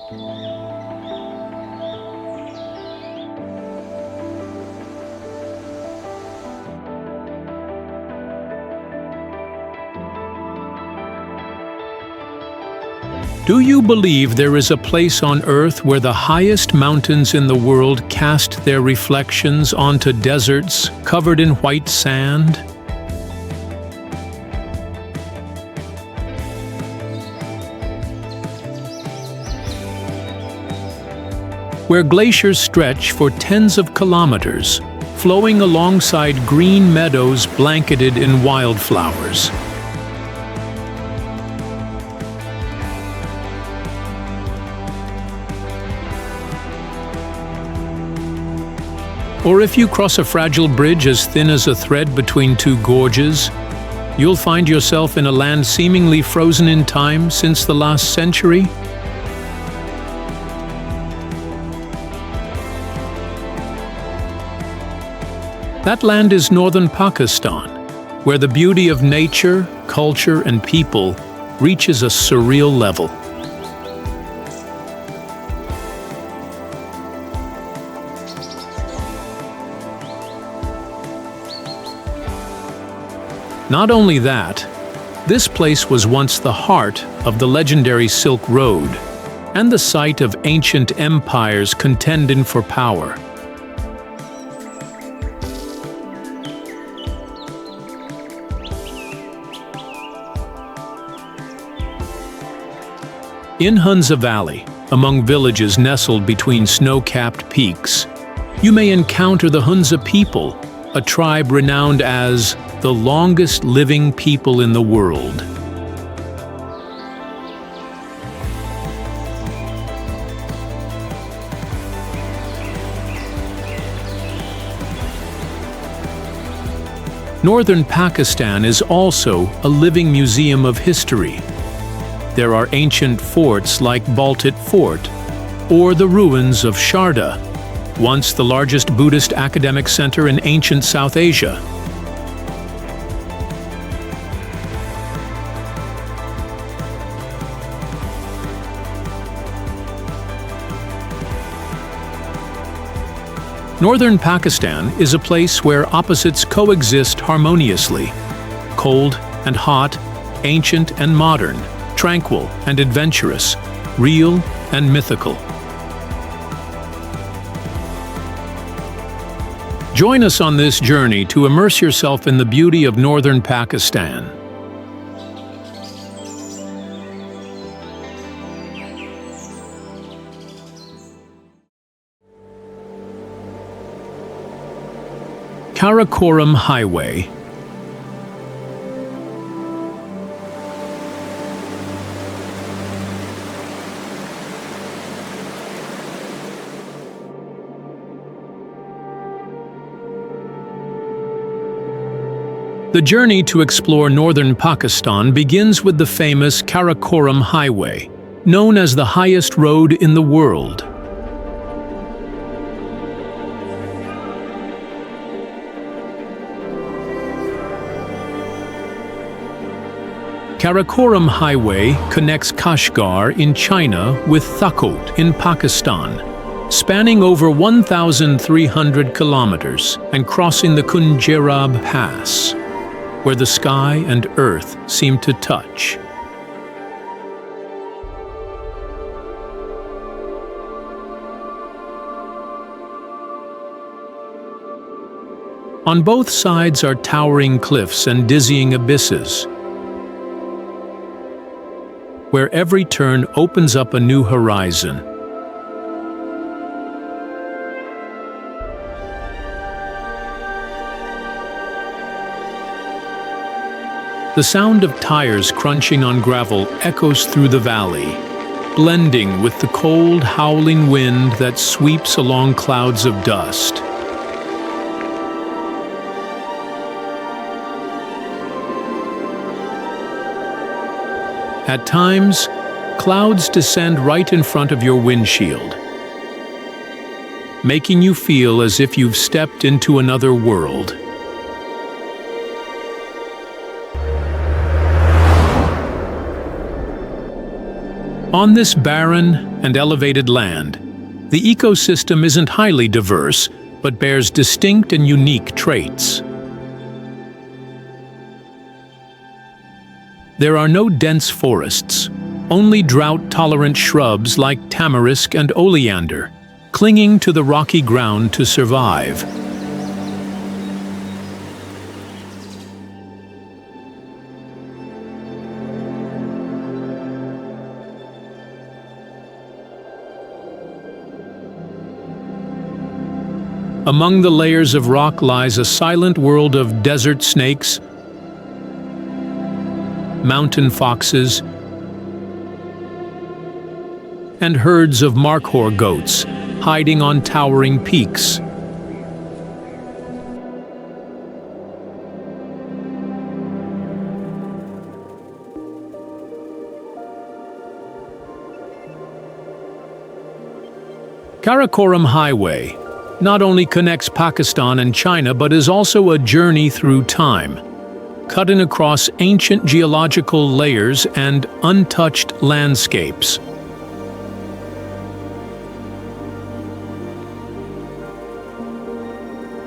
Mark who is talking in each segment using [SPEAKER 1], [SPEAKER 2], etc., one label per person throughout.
[SPEAKER 1] Do you believe there is a place on Earth where the highest mountains in the world cast their reflections onto deserts covered in white sand? Where glaciers stretch for tens of kilometers, flowing alongside green meadows blanketed in wildflowers. Or if you cross a fragile bridge as thin as a thread between two gorges, you'll find yourself in a land seemingly frozen in time since the last century. That land is northern Pakistan, where the beauty of nature, culture, and people reaches a surreal level. Not only that, this place was once the heart of the legendary Silk Road and the site of ancient empires contending for power. In Hunza Valley, among villages nestled between snow-capped peaks, you may encounter the Hunza people, a tribe renowned as the longest living people in the world. Northern Pakistan is also a living museum of history. There are ancient forts like Baltit Fort, or the ruins of Sharda, once the largest Buddhist academic center in ancient South Asia. Northern Pakistan is a place where opposites coexist harmoniously: cold and hot, ancient and modern, tranquil and adventurous, real and mythical. Join us on this journey to immerse yourself in the beauty of northern Pakistan. Karakoram Highway. The journey to explore northern Pakistan begins with the famous Karakoram Highway, known as the highest road in the world. Karakoram Highway connects Kashgar in China with Raikot in Pakistan, spanning over 1,300 kilometers and crossing the Kunjerab Pass, where the sky and earth seem to touch. On both sides are towering cliffs and dizzying abysses, where every turn opens up a new horizon. The sound of tires crunching on gravel echoes through the valley, blending with the cold, howling wind that sweeps along clouds of dust. At times, clouds descend right in front of your windshield, making you feel as if you've stepped into another world. On this barren and elevated land, the ecosystem isn't highly diverse, but bears distinct and unique traits. There are no dense forests, only drought-tolerant shrubs like tamarisk and oleander, clinging to the rocky ground to survive. Among the layers of rock lies a silent world of desert snakes, mountain foxes, and herds of markhor goats hiding on towering peaks. Karakoram Highway not only connects Pakistan and China but is also a journey through time, cutting across ancient geological layers and untouched landscapes.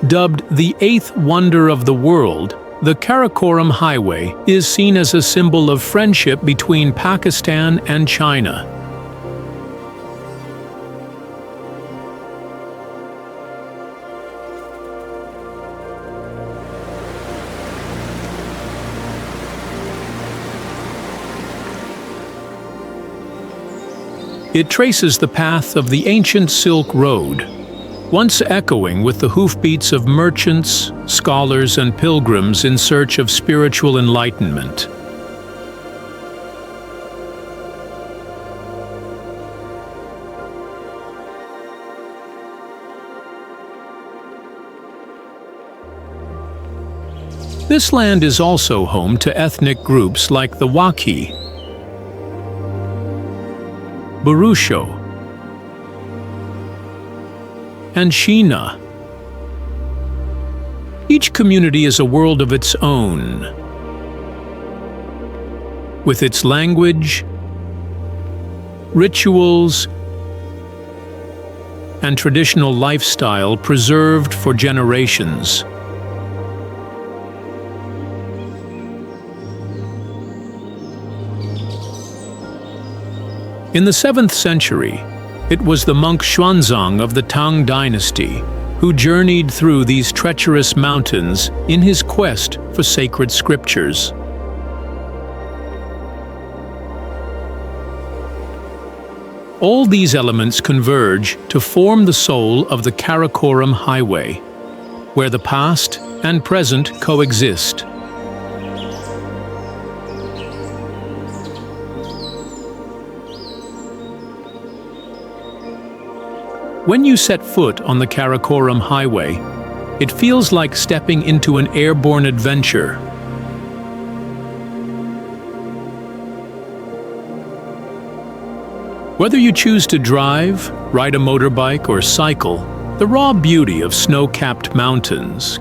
[SPEAKER 1] Dubbed the eighth wonder of the world, the Karakoram Highway is seen as a symbol of friendship between Pakistan and China. It traces the path of the ancient Silk Road, once echoing with the hoofbeats of merchants, scholars, and pilgrims in search of spiritual enlightenment. This land is also home to ethnic groups like the Wakhi, Burusho, and Sheena. Each community is a world of its own, with its language, rituals, and traditional lifestyle preserved for generations. In the 7th century, it was the monk Xuanzang of the Tang dynasty who journeyed through these treacherous mountains in his quest for sacred scriptures. All these elements converge to form the soul of the Karakoram Highway, where the past and present coexist. When you set foot on the Karakoram Highway, it feels like stepping into an airborne adventure. Whether you choose to drive, ride a motorbike, or cycle, the raw beauty of snow-capped mountains,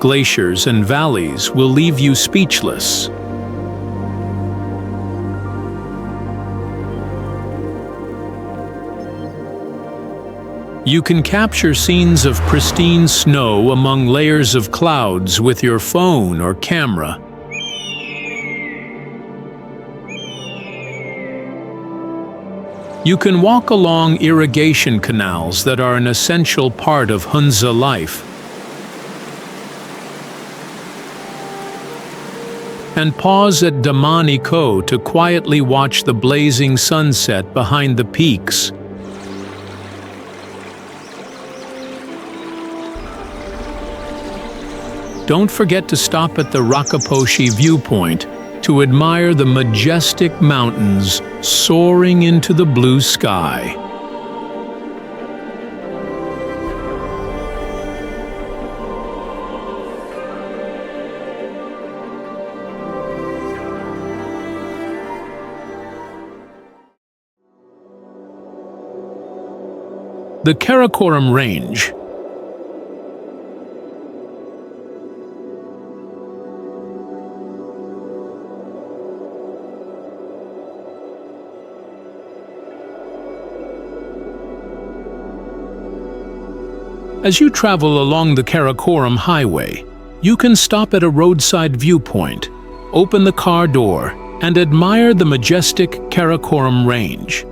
[SPEAKER 1] glaciers, and valleys will leave you speechless. You can capture scenes of pristine snow among layers of clouds with your phone or camera. You can walk along irrigation canals that are an essential part of Hunza life, and pause at Damani Ko to quietly watch the blazing sunset behind the peaks. Don't forget to stop at the Rakaposhi viewpoint to admire the majestic mountains soaring into the blue sky. The Karakoram Range. As you travel along the Karakoram Highway, you can stop at a roadside viewpoint, open the car door, and admire the majestic Karakoram Range.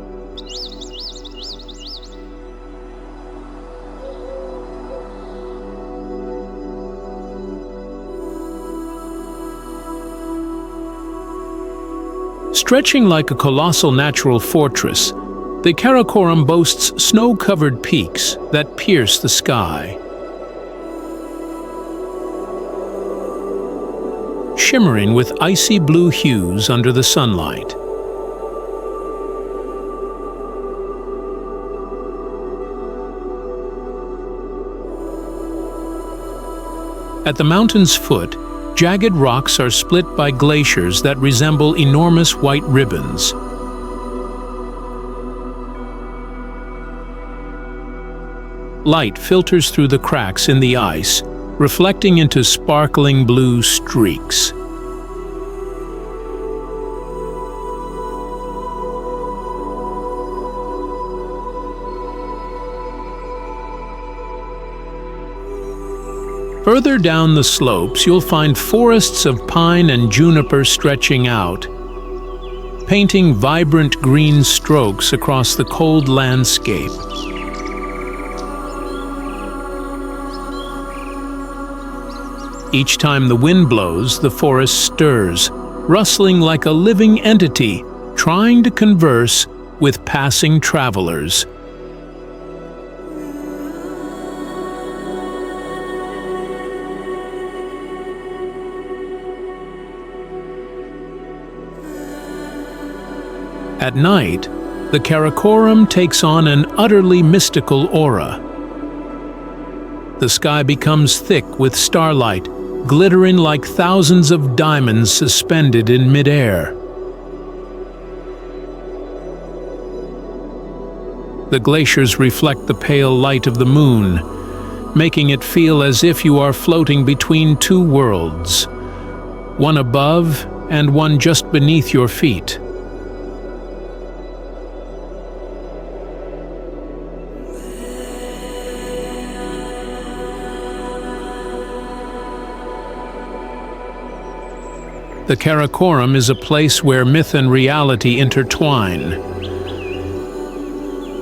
[SPEAKER 1] Stretching like a colossal natural fortress, the Karakoram boasts snow-covered peaks that pierce the sky. Shimmering with icy blue hues under the sunlight. At the mountain's foot, jagged rocks are split by glaciers that resemble enormous white ribbons. Light filters through the cracks in the ice, reflecting into sparkling blue streaks. Further down the slopes, you'll find forests of pine and juniper stretching out, painting vibrant green strokes across the cold landscape. Each time the wind blows, the forest stirs, rustling like a living entity, trying to converse with passing travelers. At night, the Karakoram takes on an utterly mystical aura. The sky becomes thick with starlight, glittering like thousands of diamonds suspended in midair. The glaciers reflect the pale light of the moon, making it feel as if you are floating between two worlds, one above and one just beneath your feet. The Karakoram is a place where myth and reality intertwine.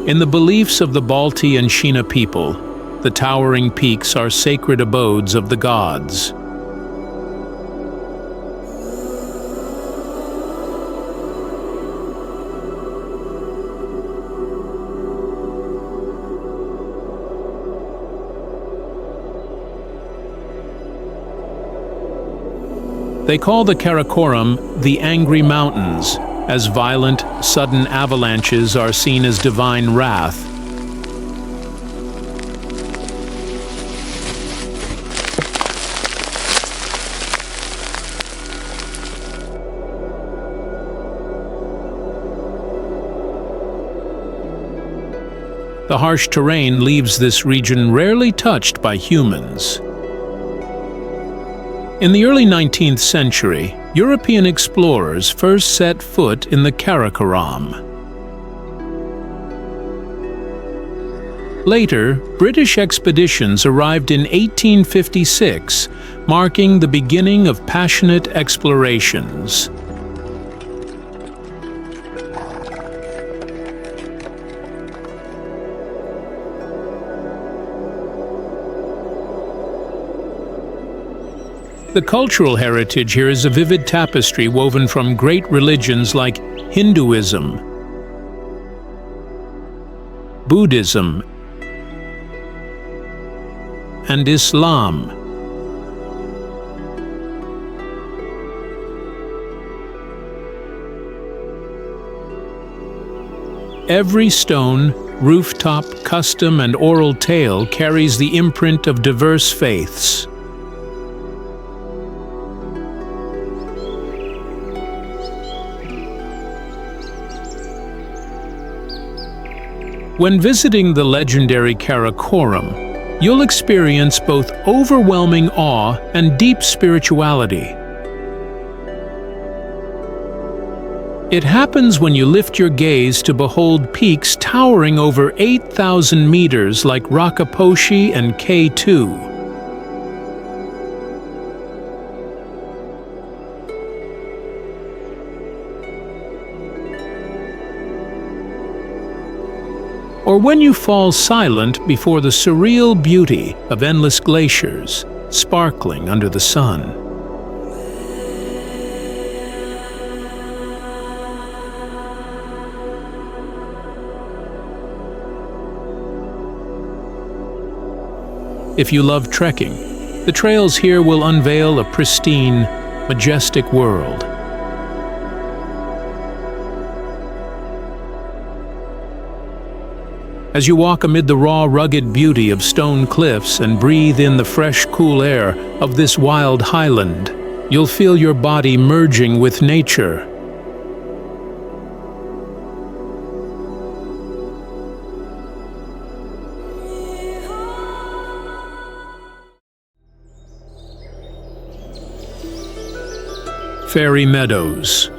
[SPEAKER 1] In the beliefs of the Balti and Shina people, the towering peaks are sacred abodes of the gods. They call the Karakoram the Angry Mountains, as violent, sudden avalanches are seen as divine wrath. The harsh terrain leaves this region rarely touched by humans. In the early 19th century, European explorers first set foot in the Karakoram. Later, British expeditions arrived in 1856, marking the beginning of passionate explorations. The cultural heritage here is a vivid tapestry woven from great religions like Hinduism, Buddhism, and Islam. Every stone, rooftop, custom, and oral tale carries the imprint of diverse faiths. When visiting the legendary Karakoram, you'll experience both overwhelming awe and deep spirituality. It happens when you lift your gaze to behold peaks towering over 8,000 meters like Rakaposhi and K2. Or when you fall silent before the surreal beauty of endless glaciers sparkling under the sun. If you love trekking, the trails here will unveil a pristine, majestic world. As you walk amid the raw, rugged beauty of stone cliffs and breathe in the fresh, cool air of this wild highland, you'll feel your body merging with nature. Fairy Meadows.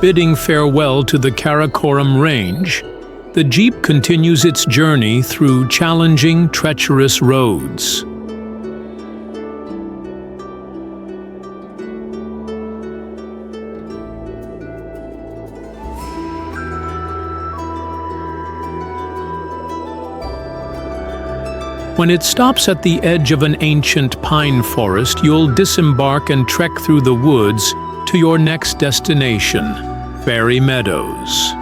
[SPEAKER 1] Bidding farewell to the Karakoram Range, the Jeep continues its journey through challenging, treacherous roads. When it stops at the edge of an ancient pine forest, you'll disembark and trek through the woods to your next destination, Fairy Meadows.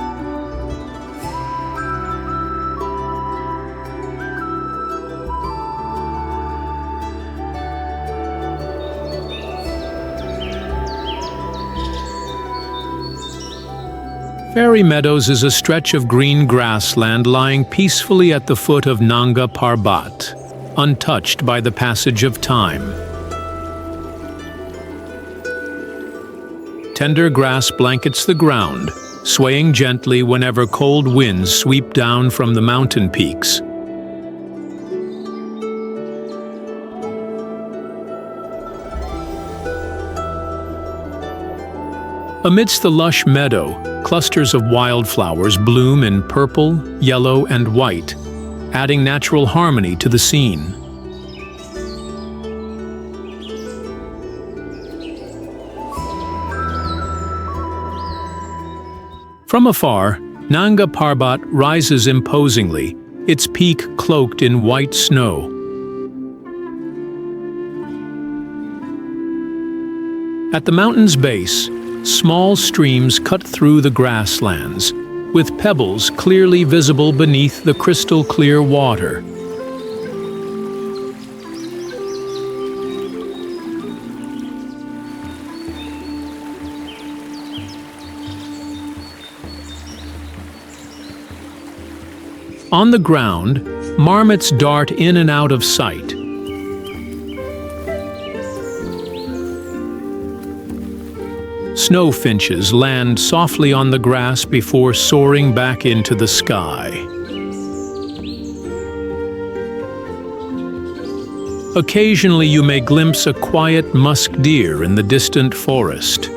[SPEAKER 1] Fairy Meadows is a stretch of green grassland lying peacefully at the foot of Nanga Parbat, untouched by the passage of time. Tender grass blankets the ground, swaying gently whenever cold winds sweep down from the mountain peaks. Amidst the lush meadow, clusters of wildflowers bloom in purple, yellow, and white, adding natural harmony to the scene. From afar, Nanga Parbat rises imposingly, its peak cloaked in white snow. At the mountain's base, small streams cut through the grasslands, with pebbles clearly visible beneath the crystal-clear water. On the ground, marmots dart in and out of sight. Snow finches land softly on the grass before soaring back into the sky. Occasionally you may glimpse a quiet musk deer in the distant forest.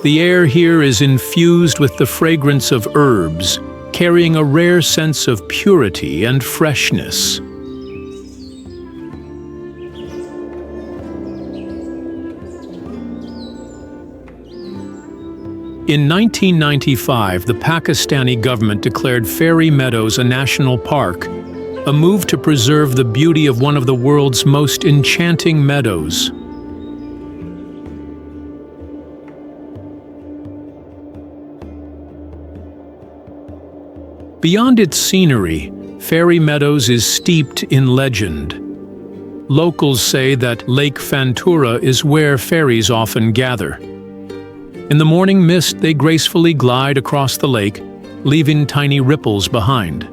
[SPEAKER 1] The air here is infused with the fragrance of herbs, carrying a rare sense of purity and freshness. In 1995, the Pakistani government declared Fairy Meadows a national park, a move to preserve the beauty of one of the world's most enchanting meadows. Beyond its scenery, Fairy Meadows is steeped in legend. Locals say that Lake Fantura is where fairies often gather. In the morning mist, they gracefully glide across the lake, leaving tiny ripples behind.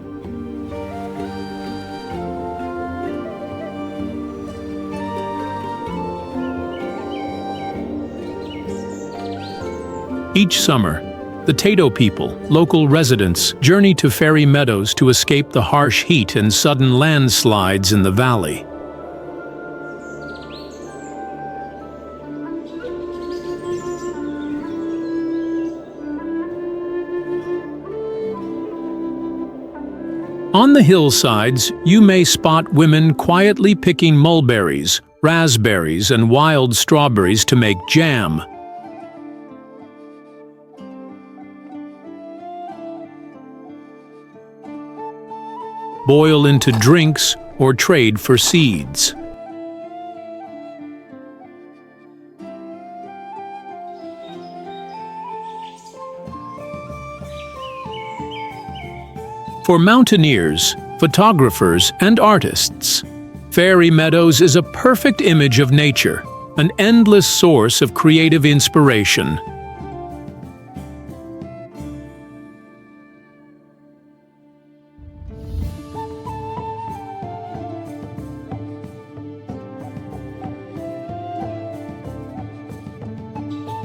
[SPEAKER 1] Each summer, the Tato people, local residents, journey to Fairy Meadows to escape the harsh heat and sudden landslides in the valley. On the hillsides, you may spot women quietly picking mulberries, raspberries, and wild strawberries to make jam. Boil into drinks or trade for seeds. For mountaineers, photographers, and artists, Fairy Meadows is a perfect image of nature, an endless source of creative inspiration.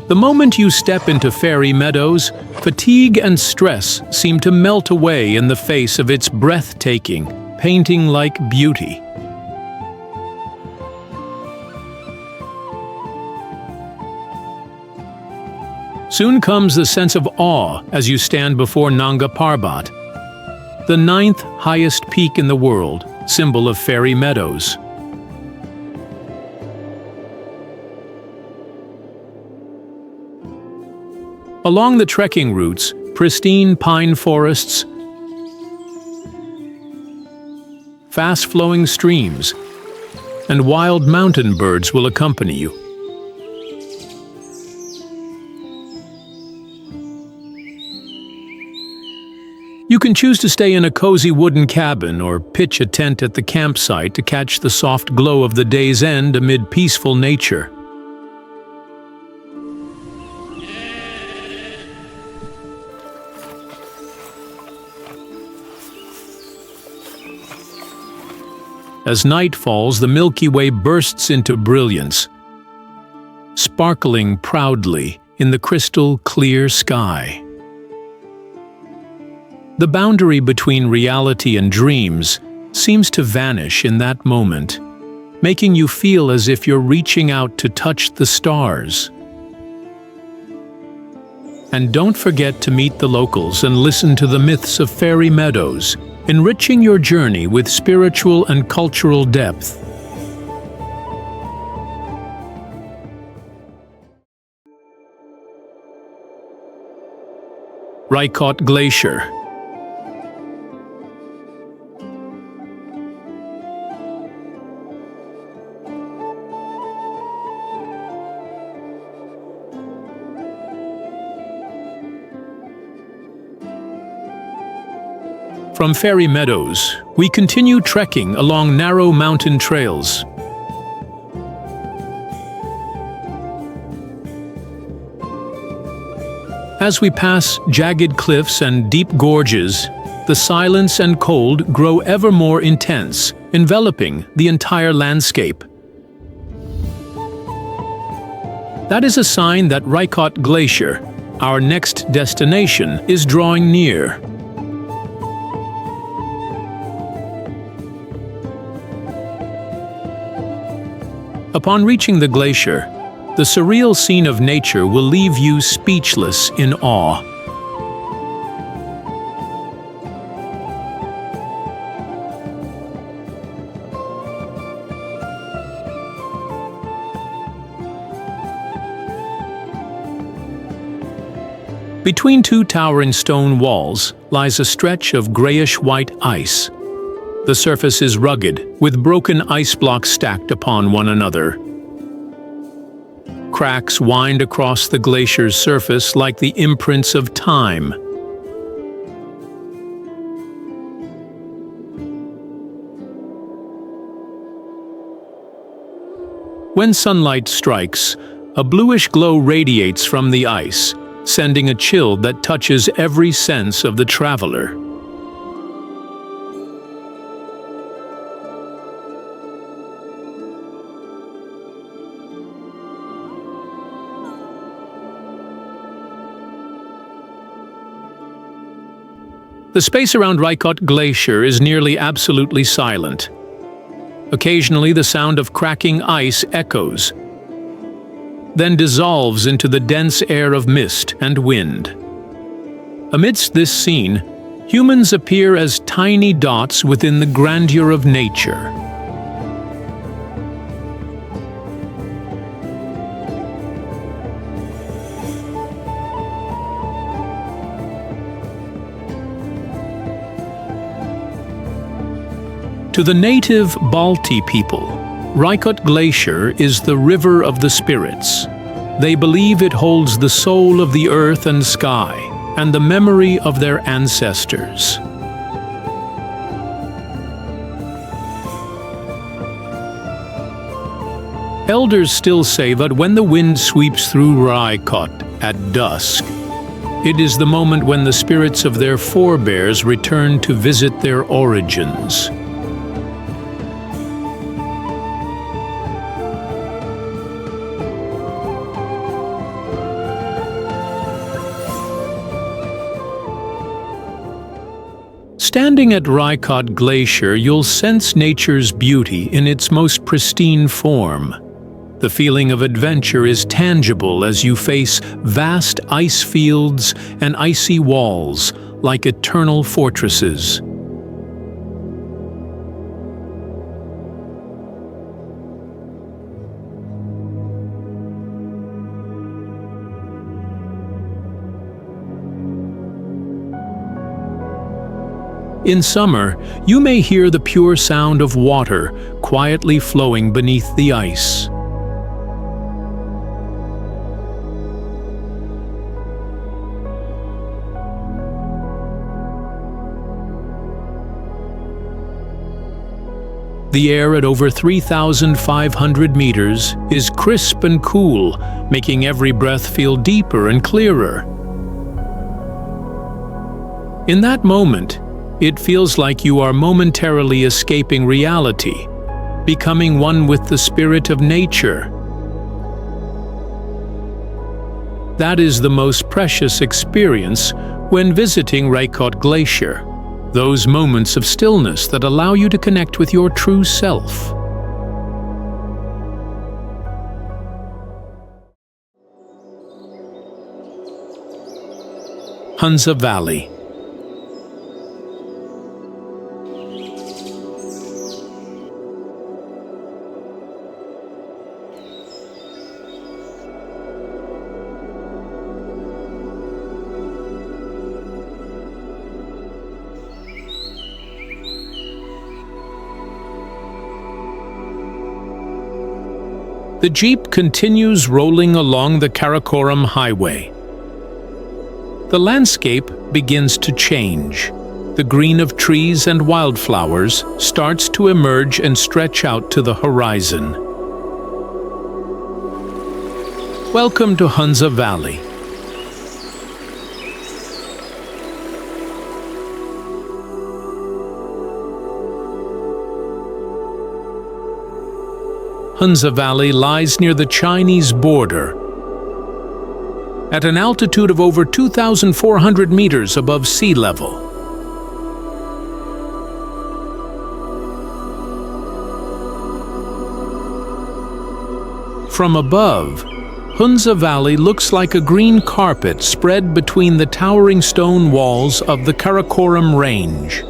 [SPEAKER 1] The moment you step into Fairy Meadows, fatigue and stress seem to melt away in the face of its breathtaking, painting-like beauty. Soon comes the sense of awe as you stand before Nanga Parbat, the 9th highest peak in the world, symbol of Fairy Meadows. Along the trekking routes, pristine pine forests, fast-flowing streams, and wild mountain birds will accompany you. You can choose to stay in a cozy wooden cabin or pitch a tent at the campsite to catch the soft glow of the day's end amid peaceful nature. As night falls, the Milky Way bursts into brilliance, sparkling proudly in the crystal-clear sky. The boundary between reality and dreams seems to vanish in that moment, making you feel as if you're reaching out to touch the stars. And don't forget to meet the locals and listen to the myths of Fairy Meadows, enriching your journey with spiritual and cultural depth. Raikot Glacier. From Fairy Meadows, we continue trekking along narrow mountain trails. As we pass jagged cliffs and deep gorges, the silence and cold grow ever more intense, enveloping the entire landscape. That is a sign that Raikot Glacier, our next destination, is drawing near. Upon reaching the glacier, the surreal scene of nature will leave you speechless in awe. Between two towering stone walls lies a stretch of grayish-white ice. The surface is rugged, with broken ice blocks stacked upon one another. Cracks wind across the glacier's surface like the imprints of time. When sunlight strikes, a bluish glow radiates from the ice, sending a chill that touches every sense of the traveler. The space around Raikot Glacier is nearly absolutely silent. Occasionally, the sound of cracking ice echoes, then dissolves into the dense air of mist and wind. Amidst this scene, humans appear as tiny dots within the grandeur of nature. To the native Balti people, Raikot Glacier is the river of the spirits. They believe it holds the soul of the earth and sky, and the memory of their ancestors. Elders still say that when the wind sweeps through Raikot at dusk, it is the moment when the spirits of their forebears return to visit their origins. Standing at Raikot Glacier, you'll sense nature's beauty in its most pristine form. The feeling of adventure is tangible as you face vast ice fields and icy walls like eternal fortresses. In summer, you may hear the pure sound of water quietly flowing beneath the ice. The air at over 3,500 meters is crisp and cool, making every breath feel deeper and clearer. In that moment, it feels like you are momentarily escaping reality, becoming one with the spirit of nature. That is the most precious experience when visiting Raikot Glacier, those moments of stillness that allow you to connect with your true self. Hunza Valley. The Jeep continues rolling along the Karakoram Highway. The landscape begins to change. The green of trees and wildflowers starts to emerge and stretch out to the horizon. Welcome to Hunza Valley. Hunza Valley lies near the Chinese border. At an altitude of over 2,400 meters above sea level. From above, Hunza Valley looks like a green carpet spread between the towering stone walls of the Karakoram Range.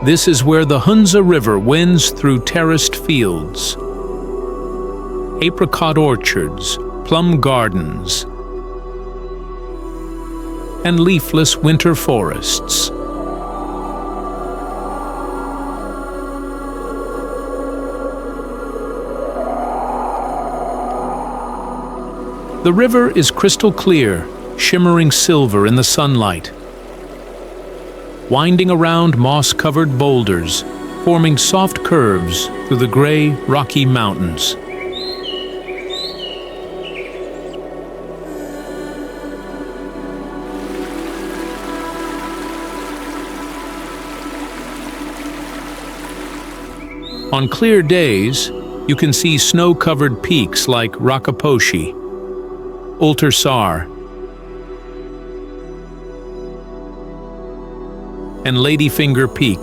[SPEAKER 1] This is where the Hunza River winds through terraced fields, apricot orchards, plum gardens, and leafless winter forests. The river is crystal clear, shimmering silver in the sunlight, winding around moss-covered boulders, forming soft curves through the gray, rocky mountains. On clear days, you can see snow-covered peaks like Rakaposhi, Ultersar, and Ladyfinger Peak.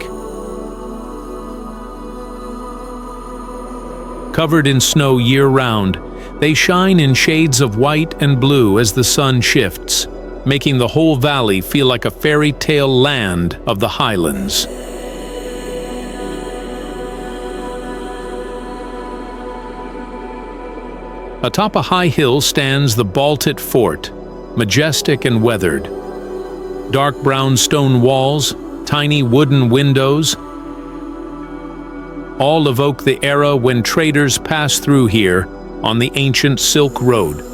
[SPEAKER 1] Covered in snow year-round, they shine in shades of white and blue as the sun shifts, making the whole valley feel like a fairy tale land of the highlands. Atop a high hill stands the Baltit Fort, majestic and weathered. Dark brown stone walls, tiny wooden windows, all evoke the era when traders passed through here on the ancient Silk Road.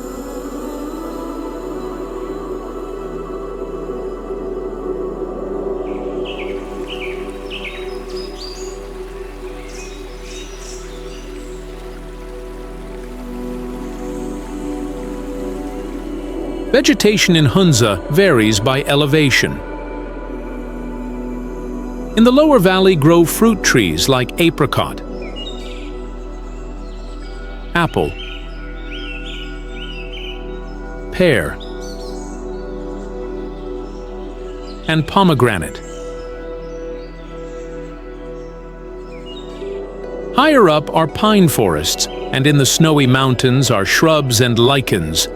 [SPEAKER 1] Vegetation in Hunza varies by elevation. In the lower valley grow fruit trees like apricot, apple, pear, and pomegranate. Higher up are pine forests, and in the snowy mountains are shrubs and lichens.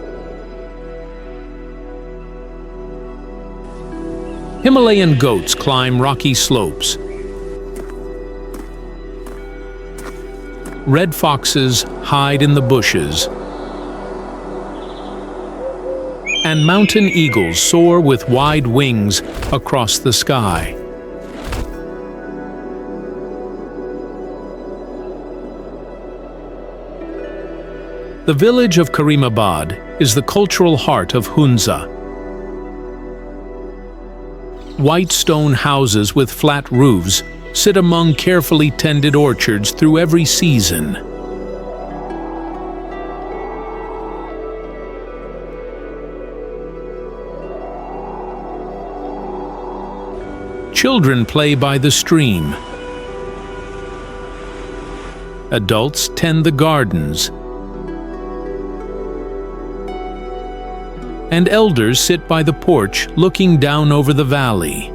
[SPEAKER 1] Himalayan goats climb rocky slopes. Red foxes hide in the bushes. And mountain eagles soar with wide wings across the sky. The village of Karimabad is the cultural heart of Hunza. White stone houses with flat roofs sit among carefully tended orchards through every season. Children play by the stream. Adults tend the gardens. And elders sit by the porch looking down over the valley.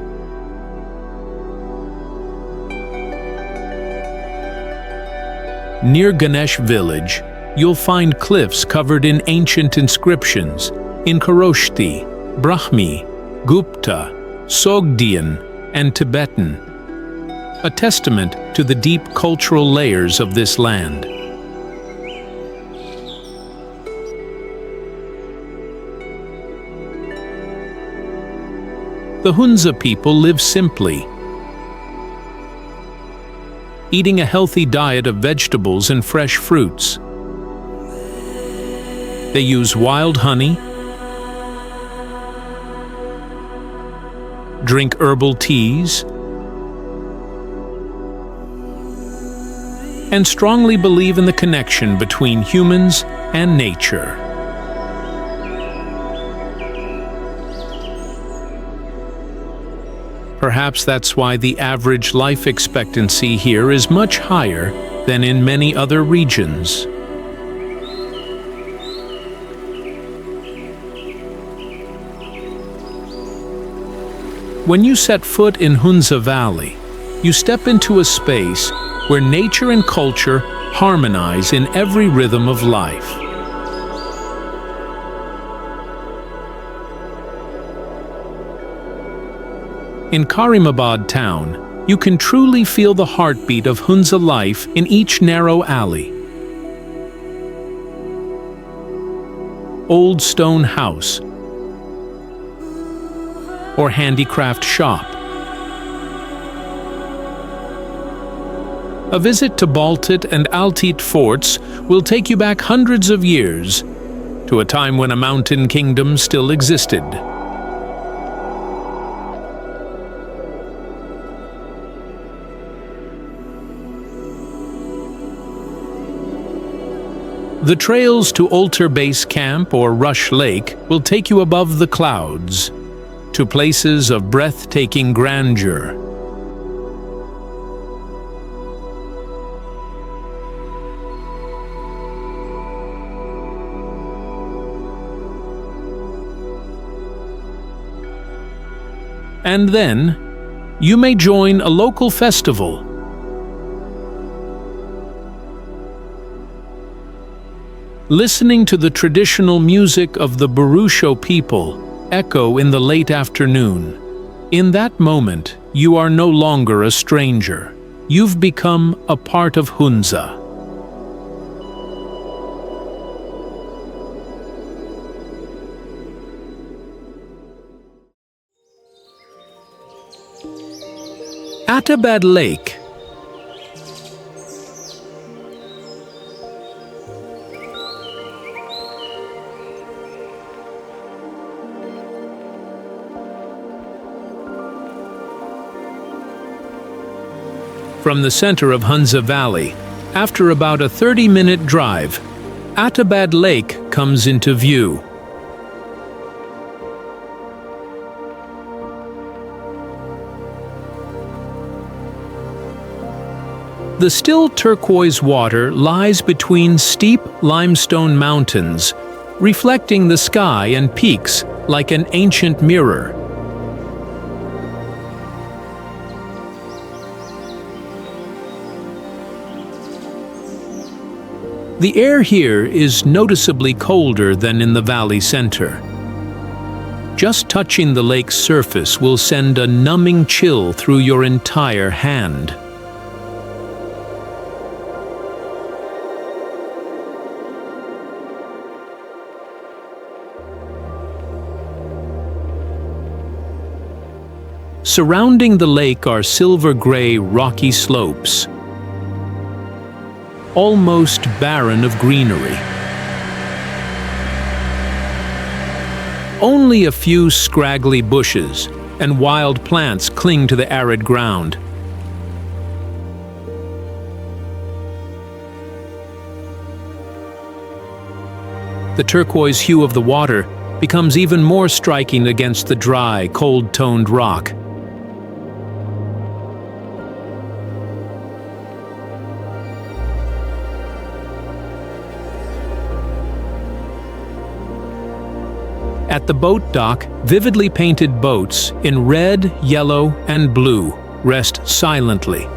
[SPEAKER 1] Near Ganesh village, you'll find cliffs covered in ancient inscriptions in Kharoshthi, Brahmi, Gupta, Sogdian, and Tibetan, a testament to the deep cultural layers of this land. The Hunza people live simply, eating a healthy diet of vegetables and fresh fruits. They use wild honey, drink herbal teas, and strongly believe in the connection between humans and nature. Perhaps that's why the average life expectancy here is much higher than in many other regions. When you set foot in Hunza Valley, you step into a space where nature and culture harmonize in every rhythm of life. In Karimabad town, you can truly feel the heartbeat of Hunza life in each narrow alley. Old stone house or handicraft shop. A visit to Baltit and Altit forts will take you back hundreds of years to a time when a mountain kingdom still existed. The trails to Ulter Base Camp or Rush Lake will take you above the clouds, to places of breathtaking grandeur. And then, you may join a local festival. Listening to the traditional music of the Burusho people echo in the late afternoon. In that moment, you are no longer a stranger. You've become a part of Hunza. Attabad Lake. From the center of Hunza Valley, after about a 30-minute drive, Attabad Lake comes into view. The still turquoise water lies between steep limestone mountains, reflecting the sky and peaks like an ancient mirror. The air here is noticeably colder than in the valley center. Just touching the lake's surface will send a numbing chill through your entire hand. Surrounding the lake are silver-gray rocky slopes, almost barren of greenery. Only a few scraggly bushes and wild plants cling to the arid ground. The turquoise hue of the water becomes even more striking against the dry, cold-toned rock. At the boat dock, vividly painted boats in red, yellow, and blue rest silently.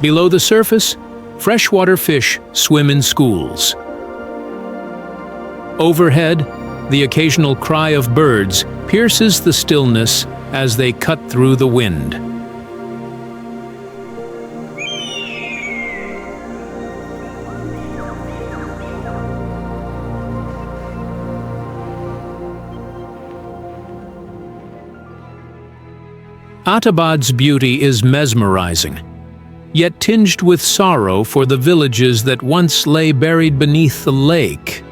[SPEAKER 1] Below the surface, freshwater fish swim in schools. Overhead, the occasional cry of birds pierces the stillness as they cut through the wind. Attabad's beauty is mesmerizing, yet tinged with sorrow for the villages that once lay buried beneath the lake.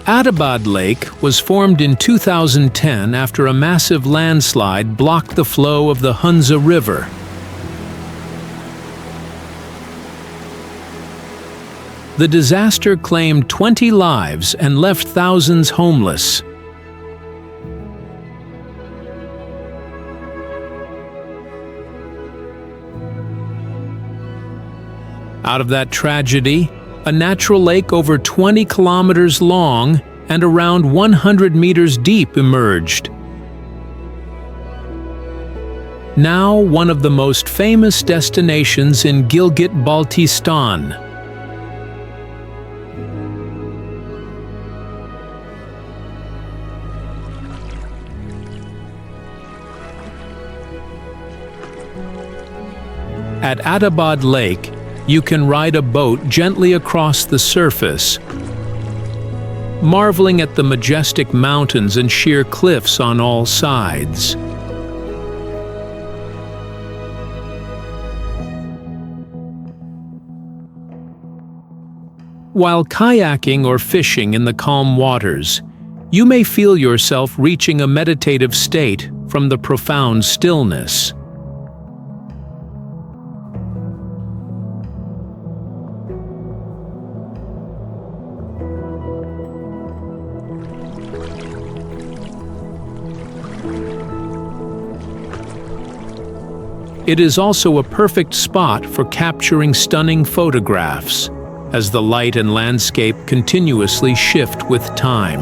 [SPEAKER 1] Attabad Lake was formed in 2010 after a massive landslide blocked the flow of the Hunza River. The disaster claimed 20 lives and left thousands homeless. Out of that tragedy, a natural lake over 20 kilometers long and around 100 meters deep emerged. Now one of the most famous destinations in Gilgit-Baltistan. At Attabad Lake, you can ride a boat gently across the surface, marveling at the majestic mountains and sheer cliffs on all sides. While kayaking or fishing in the calm waters, you may feel yourself reaching a meditative state from the profound stillness. It is also a perfect spot for capturing stunning photographs, as the light and landscape continuously shift with time.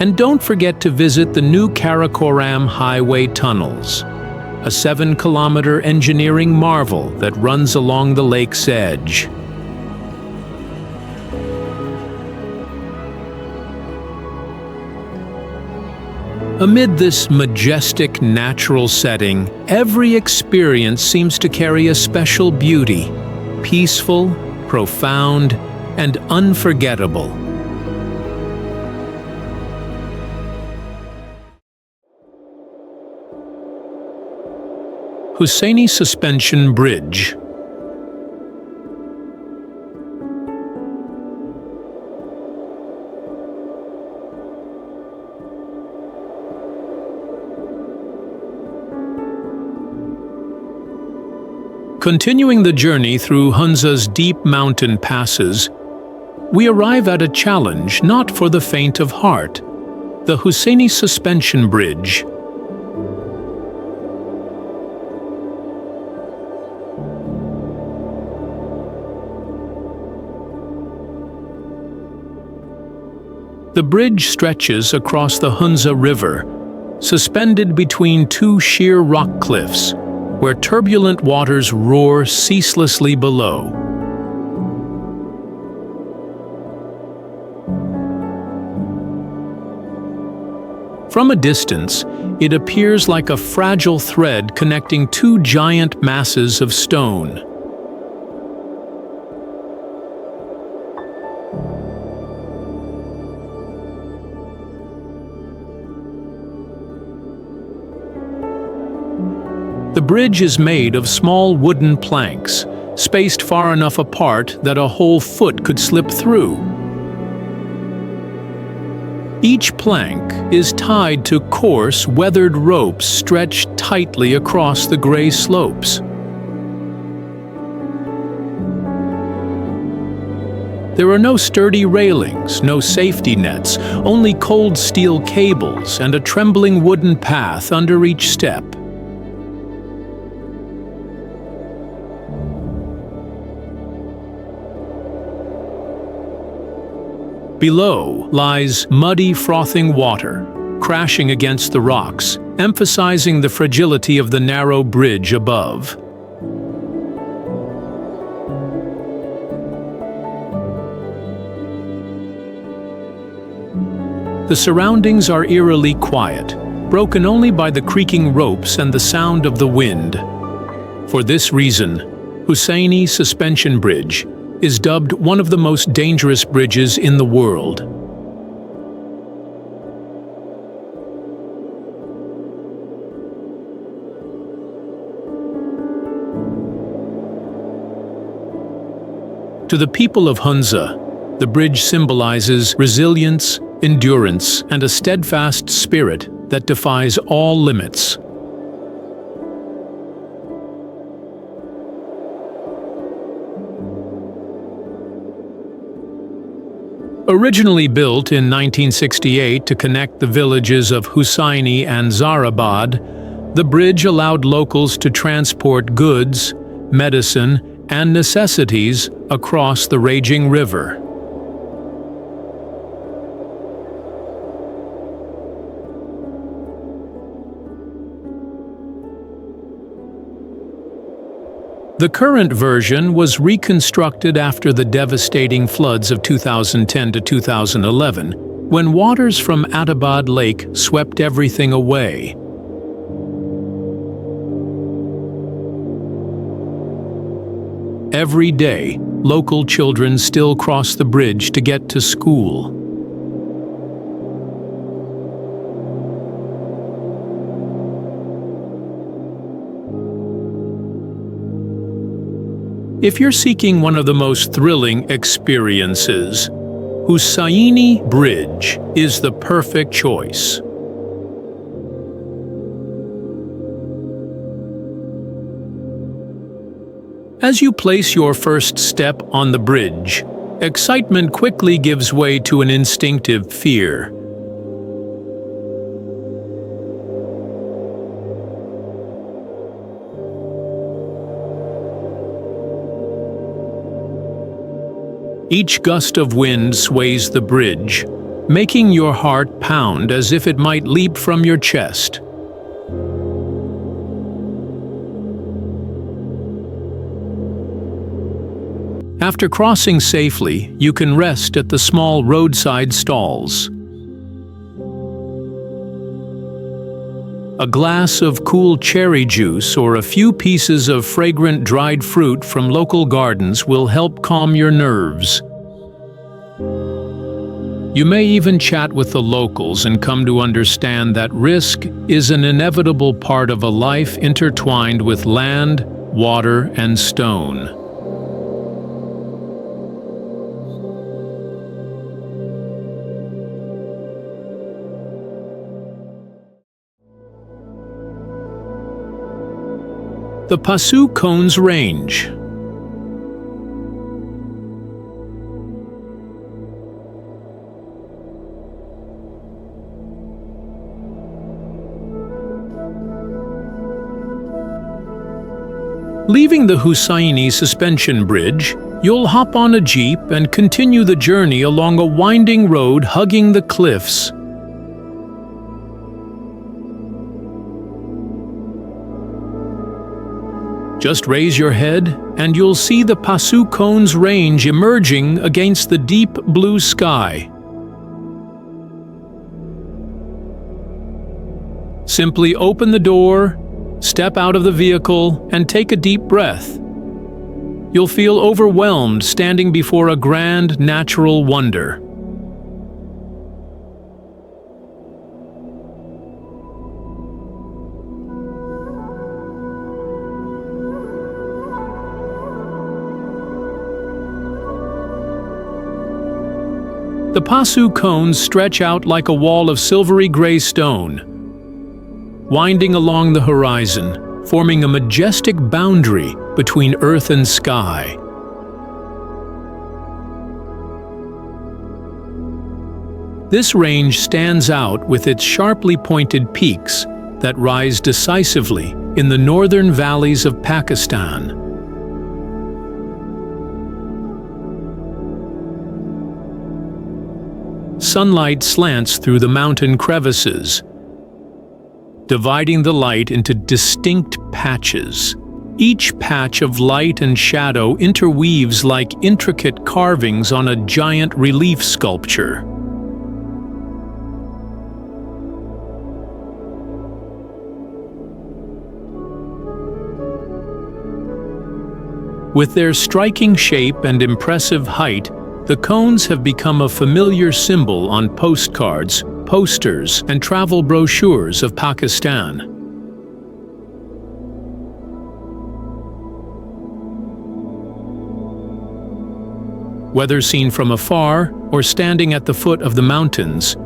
[SPEAKER 1] And don't forget to visit the new Karakoram Highway tunnels, a 7-kilometer engineering marvel that runs along the lake's edge. Amid this majestic natural setting, every experience seems to carry a special beauty, peaceful, profound, and unforgettable. Hussaini Suspension Bridge. Continuing the journey through Hunza's deep mountain passes, we arrive at a challenge not for the faint of heart: the Hussaini Suspension Bridge. The bridge stretches across the Hunza River, suspended between two sheer rock cliffs, where turbulent waters roar ceaselessly below. From a distance, it appears like a fragile thread connecting two giant masses of stone. The bridge is made of small wooden planks, spaced far enough apart that a whole foot could slip through. Each plank is tied to coarse, weathered ropes stretched tightly across the gray slopes. There are no sturdy railings, no safety nets, only cold steel cables and a trembling wooden path under each step. Below lies muddy, frothing water, crashing against the rocks, emphasizing the fragility of the narrow bridge above. The surroundings are eerily quiet, broken only by the creaking ropes and the sound of the wind. For this reason, Hussaini Suspension Bridge is dubbed one of the most dangerous bridges in the world. To the people of Hunza, the bridge symbolizes resilience, endurance, and a steadfast spirit that defies all limits. Originally built in 1968 to connect the villages of Hussaini and Muzaffarabad, the bridge allowed locals to transport goods, medicine, and necessities across the raging river. The current version was reconstructed after the devastating floods of 2010 to 2011, when waters from Attabad Lake swept everything away. Every day, local children still cross the bridge to get to school. If you're seeking one of the most thrilling experiences, Hussaini Bridge is the perfect choice. As you place your first step on the bridge, excitement quickly gives way to an instinctive fear. Each gust of wind sways the bridge, making your heart pound as if it might leap from your chest. After crossing safely, you can rest at the small roadside stalls. A glass of cool cherry juice or a few pieces of fragrant dried fruit from local gardens will help calm your nerves. You may even chat with the locals and come to understand that risk is an inevitable part of a life intertwined with land, water, and stone. The Passu Cones Range. Leaving the Hussaini Suspension Bridge, you'll hop on a jeep and continue the journey along a winding road hugging the cliffs. Just raise your head and you'll see the Passu Cones Range emerging against the deep blue sky. Simply open the door, step out of the vehicle, and take a deep breath. You'll feel overwhelmed standing before a grand natural wonder. The Passu Cones stretch out like a wall of silvery gray stone, winding along the horizon, forming a majestic boundary between earth and sky. This range stands out with its sharply pointed peaks that rise decisively in the northern valleys of Pakistan. Sunlight slants through the mountain crevices, dividing the light into distinct patches. Each patch of light and shadow interweaves like intricate carvings on a giant relief sculpture. With their striking shape and impressive height, the cones have become a familiar symbol on postcards, posters, and travel brochures of Pakistan. Whether seen from afar or standing at the foot of the mountains,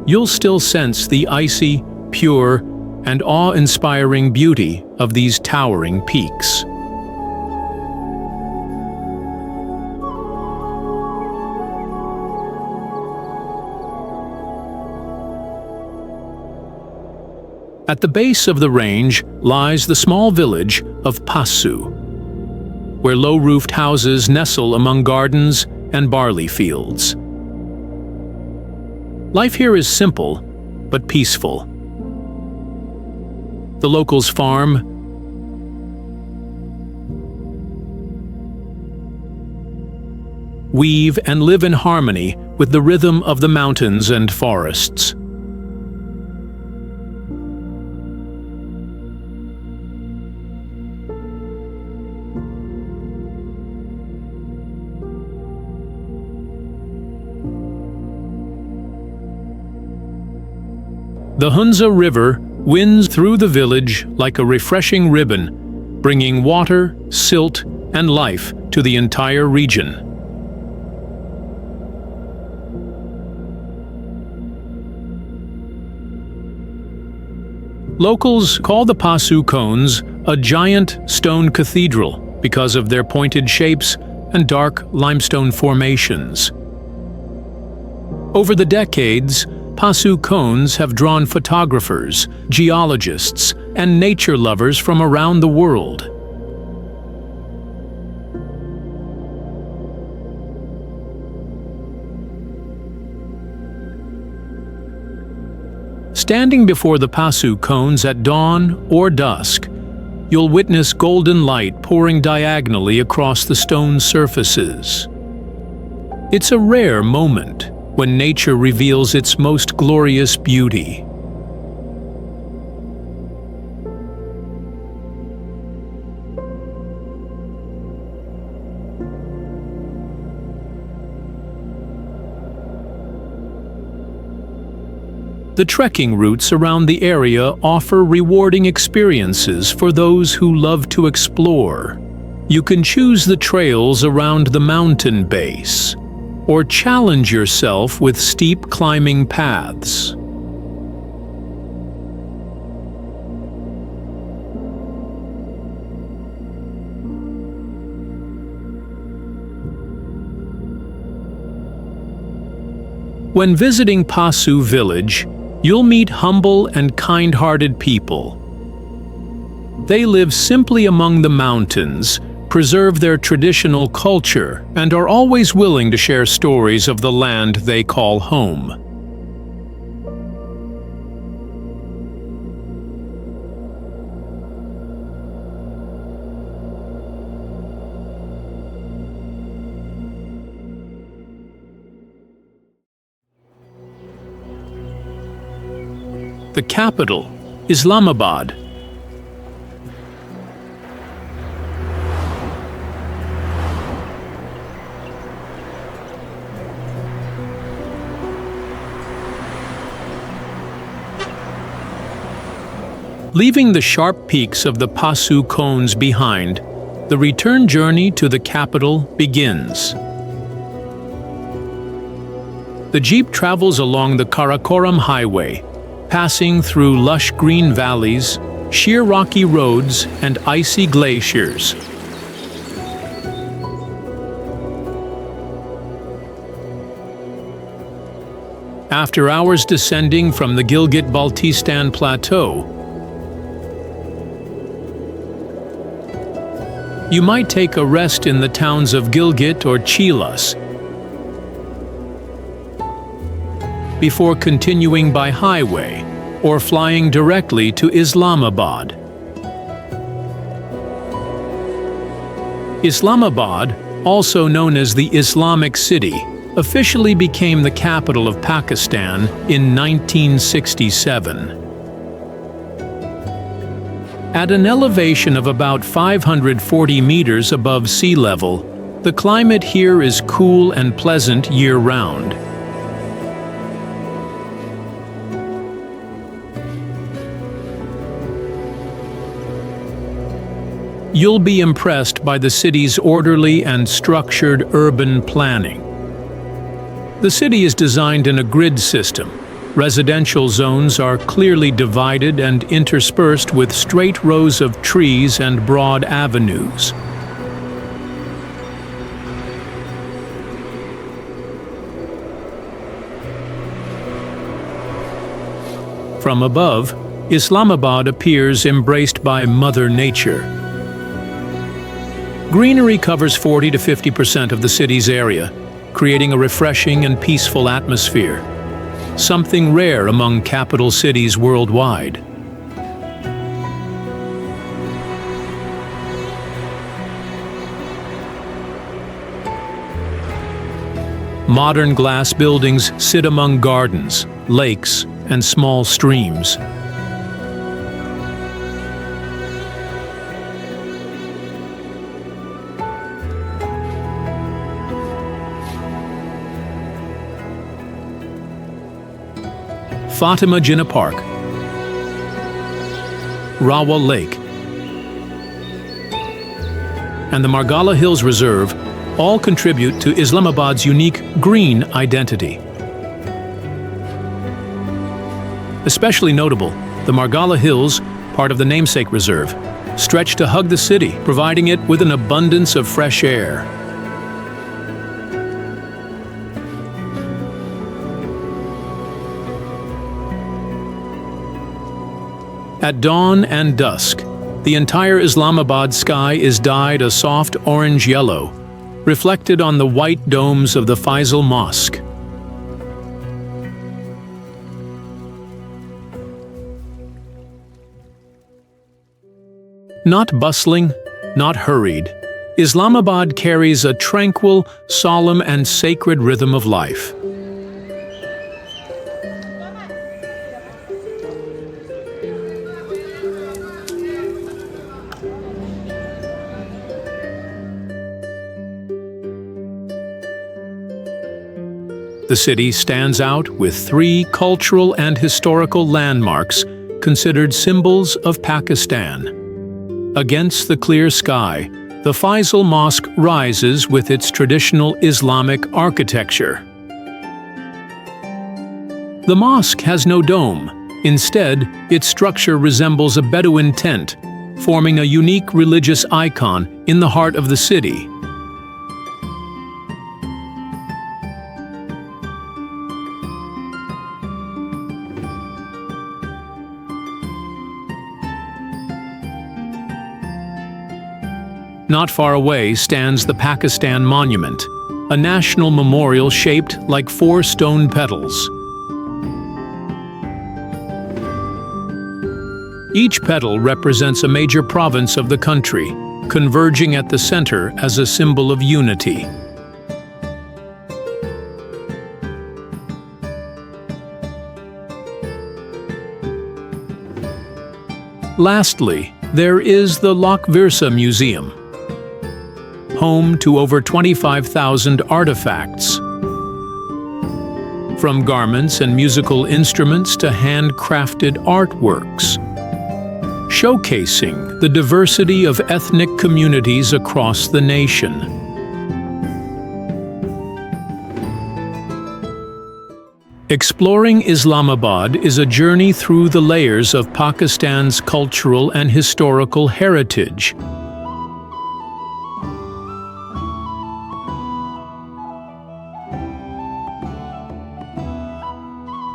[SPEAKER 1] you'll still sense the icy, pure, and awe-inspiring beauty of these towering peaks. At the base of the range lies the small village of Passu, where low-roofed houses nestle among gardens and barley fields. Life here is simple, but peaceful. The locals farm, weave, and live in harmony with the rhythm of the mountains and forests. The Hunza River winds through the village like a refreshing ribbon, bringing water, silt, and life to the entire region. Locals call the Passu Cones a giant stone cathedral, because of their pointed shapes and dark limestone formations. Over the decades, Passu Cones have drawn photographers, geologists, and nature lovers from around the world. Standing before the Passu Cones at dawn or dusk, you'll witness golden light pouring diagonally across the stone surfaces. It's a rare moment when nature reveals its most glorious beauty. The trekking routes around the area offer rewarding experiences for those who love to explore. You can choose the trails around the mountain base, or challenge yourself with steep climbing paths. When visiting Passu village, you'll meet humble and kind-hearted people. They live simply among the mountains, preserve their traditional culture, and are always willing to share stories of the land they call home. The capital, Islamabad. Leaving the sharp peaks of the Passu Cones behind, the return journey to the capital begins. The jeep travels along the Karakoram Highway, passing through lush green valleys, sheer rocky roads, and icy glaciers. After hours descending from the Gilgit-Baltistan Plateau, you might take a rest in the towns of Gilgit or Chilas before continuing by highway or flying directly to Islamabad. Islamabad, also known as the Islamic City, officially became the capital of Pakistan in 1967. At an elevation of about 540 meters above sea level, the climate here is cool and pleasant year-round. You'll be impressed by the city's orderly and structured urban planning. The city is designed in a grid system. Residential zones are clearly divided and interspersed with straight rows of trees and broad avenues. From above, Islamabad appears embraced by Mother Nature. Greenery covers 40 to 50% of the city's area, creating a refreshing and peaceful atmosphere, something rare among capital cities worldwide. Modern glass buildings sit among gardens, lakes, and small streams. Fatima Jinnah Park, Rawa Lake, and the Margala Hills Reserve all contribute to Islamabad's unique green identity. Especially notable, the Margala Hills, part of the namesake reserve, stretch to hug the city, providing it with an abundance of fresh air. At dawn and dusk, the entire Islamabad sky is dyed a soft orange-yellow, reflected on the white domes of the Faisal Mosque. Not bustling, not hurried, Islamabad carries a tranquil, solemn, and sacred rhythm of life. The city stands out with 3 cultural and historical landmarks considered symbols of Pakistan. Against the clear sky, the Faisal Mosque rises with its traditional Islamic architecture. The mosque has no dome. Instead, its structure resembles a Bedouin tent, forming a unique religious icon in the heart of the city. Not far away stands the Pakistan Monument, a national memorial shaped like 4 stone petals. Each petal represents a major province of the country, converging at the center as a symbol of unity. Lastly, there is the Lok Virsa Museum, home to over 25,000 artifacts. From garments and musical instruments to handcrafted artworks, showcasing the diversity of ethnic communities across the nation. Exploring Islamabad is a journey through the layers of Pakistan's cultural and historical heritage.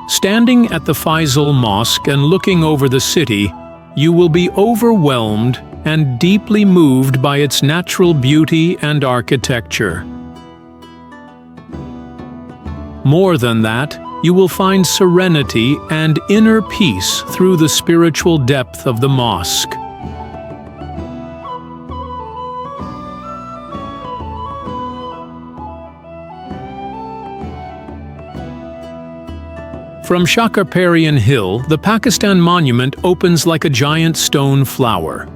[SPEAKER 1] Standing at the Faisal Mosque and looking over the city, you will be overwhelmed and deeply moved by its natural beauty and architecture. More than that, you will find serenity and inner peace through the spiritual depth of the mosque. From Shakarparian Hill, the Pakistan Monument opens like a giant stone flower.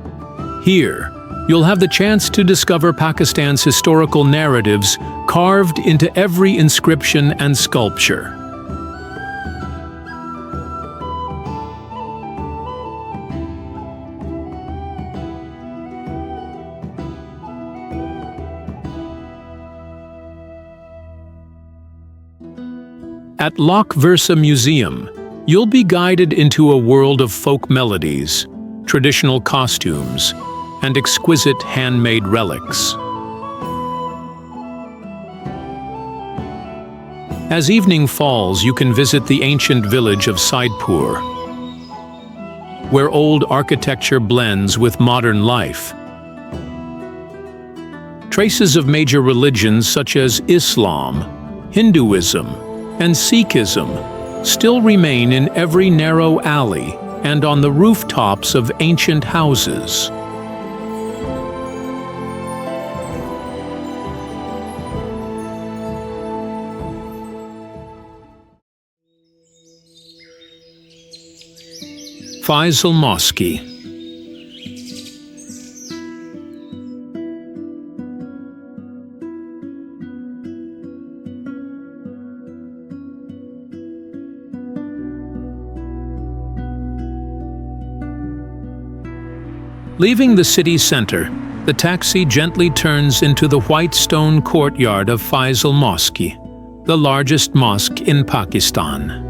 [SPEAKER 1] Here, you'll have the chance to discover Pakistan's historical narratives carved into every inscription and sculpture. At Lok Virsa Museum, you'll be guided into a world of folk melodies, traditional costumes, and exquisite handmade relics. As evening falls, you can visit the ancient village of Saidpur, where old architecture blends with modern life. Traces of major religions such as Islam, Hinduism, and Sikhism still remain in every narrow alley and on the rooftops of ancient houses. Faisal Mosque. Leaving the city center, the taxi gently turns into the white stone courtyard of Faisal Mosque, the largest mosque in Pakistan.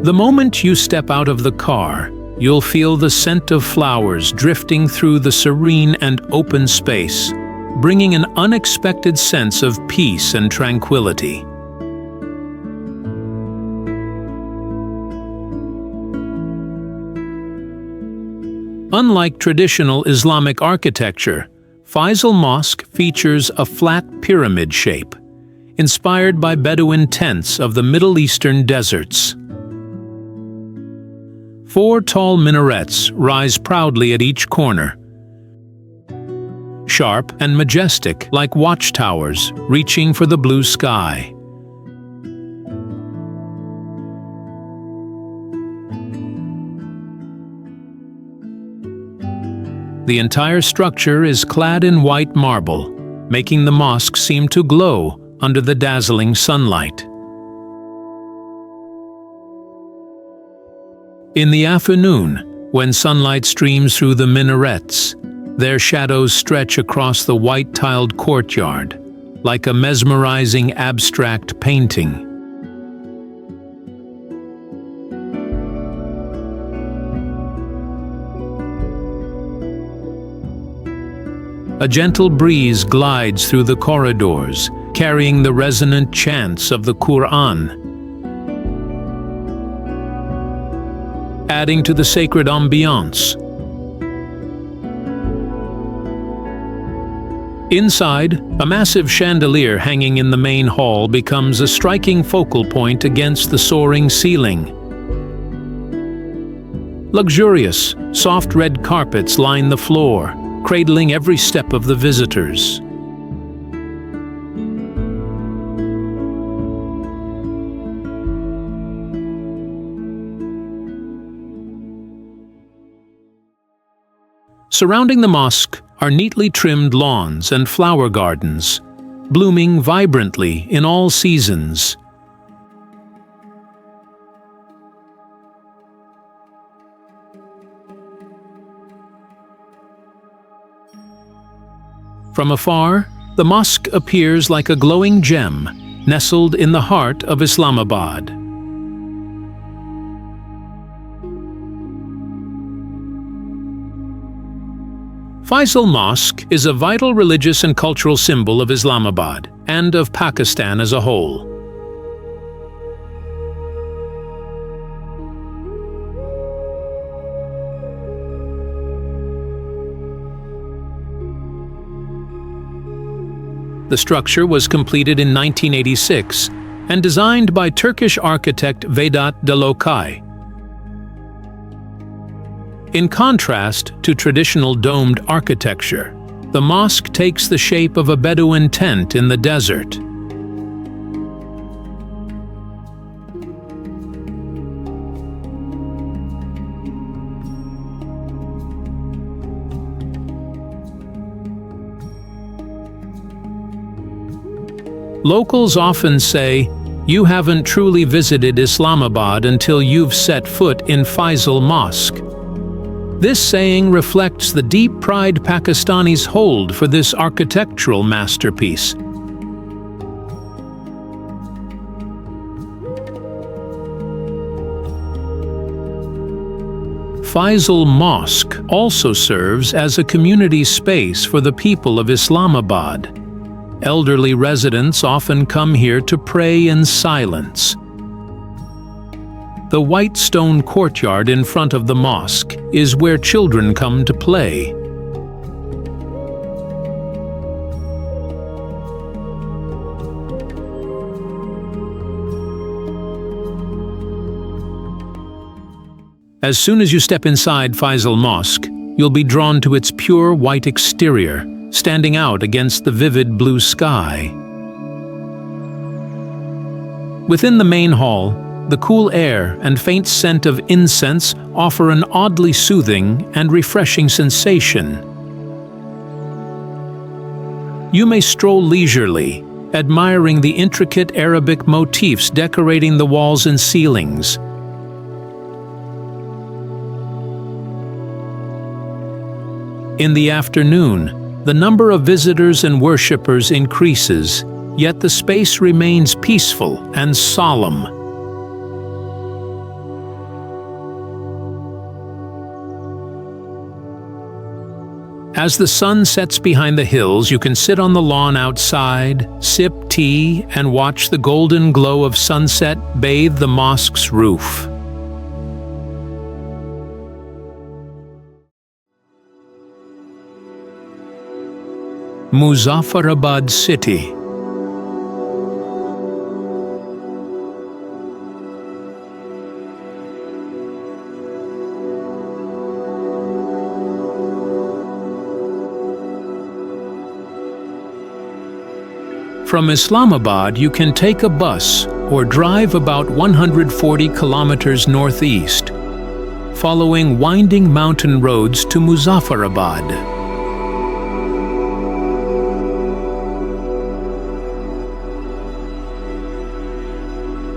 [SPEAKER 1] The moment you step out of the car, you'll feel the scent of flowers drifting through the serene and open space, bringing an unexpected sense of peace and tranquility. Unlike traditional Islamic architecture, Faisal Mosque features a flat pyramid shape, inspired by Bedouin tents of the Middle Eastern deserts. 4 tall minarets rise proudly at each corner, sharp and majestic like watchtowers reaching for the blue sky. The entire structure is clad in white marble, making the mosque seem to glow under the dazzling sunlight. In the afternoon, when sunlight streams through the minarets, their shadows stretch across the white-tiled courtyard, like a mesmerizing abstract painting. A gentle breeze glides through the corridors, carrying the resonant chants of the Quran, adding to the sacred ambiance. Inside, a massive chandelier hanging in the main hall becomes a striking focal point against the soaring ceiling. Luxurious, soft red carpets line the floor, cradling every step of the visitors. Surrounding the mosque are neatly trimmed lawns and flower gardens, blooming vibrantly in all seasons. From afar, the mosque appears like a glowing gem nestled in the heart of Islamabad. Faisal Mosque is a vital religious and cultural symbol of Islamabad and of Pakistan as a whole. The structure was completed in 1986 and designed by Turkish architect Vedat Dalokay. In contrast to traditional domed architecture, the mosque takes the shape of a Bedouin tent in the desert. Locals often say, "You haven't truly visited Islamabad until you've set foot in Faisal Mosque." This saying reflects the deep pride Pakistanis hold for this architectural masterpiece. Faisal Mosque also serves as a community space for the people of Islamabad. Elderly residents often come here to pray in silence. The white stone courtyard in front of the mosque is where children come to play. As soon as you step inside Faisal Mosque, you'll be drawn to its pure white exterior, standing out against the vivid blue sky. Within the main hall, the cool air and faint scent of incense offer an oddly soothing and refreshing sensation. You may stroll leisurely, admiring the intricate Arabic motifs decorating the walls and ceilings. In the afternoon, the number of visitors and worshippers increases, yet the space remains peaceful and solemn. As the sun sets behind the hills, you can sit on the lawn outside, sip tea, and watch the golden glow of sunset bathe the mosque's roof. Muzaffarabad City. From Islamabad, you can take a bus or drive about 140 kilometers northeast, following winding mountain roads to Muzaffarabad.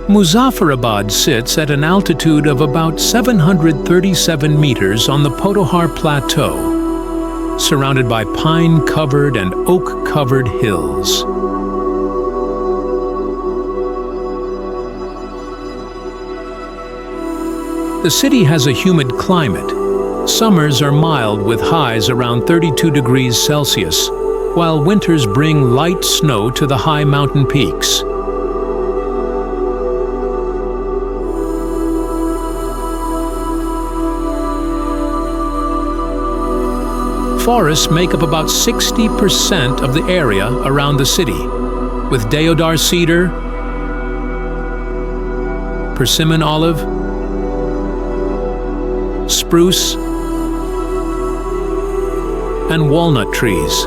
[SPEAKER 1] Muzaffarabad sits at an altitude of about 737 meters on the Potihar Plateau, surrounded by pine-covered and oak-covered hills. The city has a humid climate. Summers are mild with highs around 32 degrees Celsius, while winters bring light snow to the high mountain peaks. Forests make up about 60% of the area around the city, with deodar cedar, persimmon olive, spruce, and walnut trees.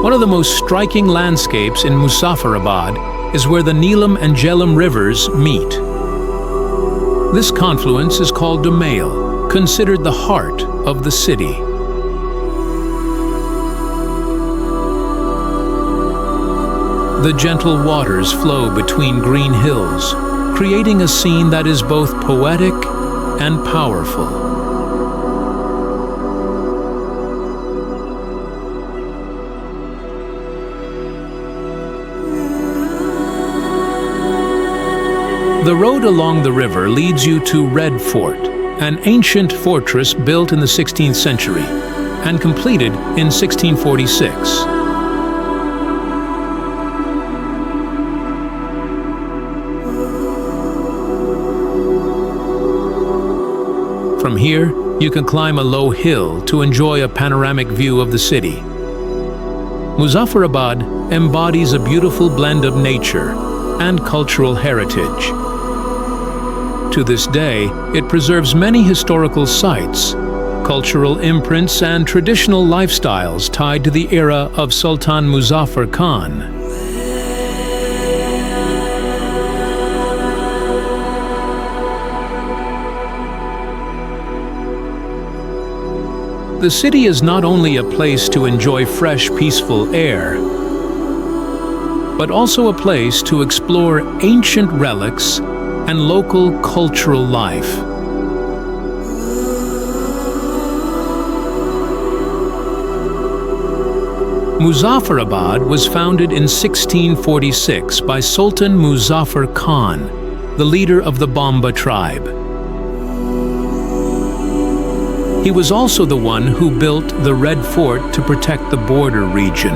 [SPEAKER 1] One of the most striking landscapes in Muzaffarabad is where the Neelum and Jhelum rivers meet. This confluence is called Dumail, considered the heart of the city. The gentle waters flow between green hills, creating a scene that is both poetic and powerful. The road along the river leads you to Red Fort, an ancient fortress built in the 16th century and completed in 1646. From here, you can climb a low hill to enjoy a panoramic view of the city. Muzaffarabad embodies a beautiful blend of nature and cultural heritage. To this day, it preserves many historical sites, cultural imprints, and traditional lifestyles tied to the era of Sultan Muzaffar Khan. The city is not only a place to enjoy fresh, peaceful air, but also a place to explore ancient relics and local cultural life. Muzaffarabad was founded in 1646 by Sultan Muzaffar Khan, the leader of the Bamba tribe. He was also the one who built the Red Fort to protect the border region.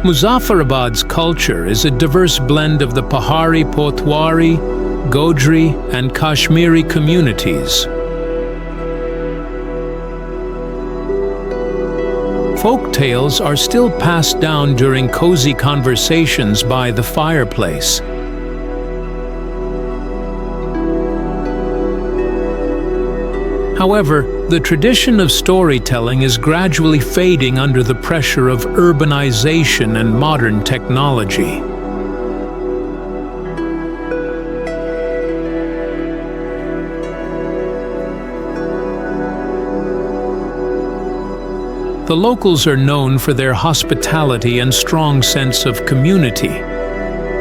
[SPEAKER 1] Muzaffarabad's culture is a diverse blend of the Pahari, Potwari, Godri, and Kashmiri communities. Folk tales are still passed down during cozy conversations by the fireplace. However, the tradition of storytelling is gradually fading under the pressure of urbanization and modern technology. The locals are known for their hospitality and strong sense of community.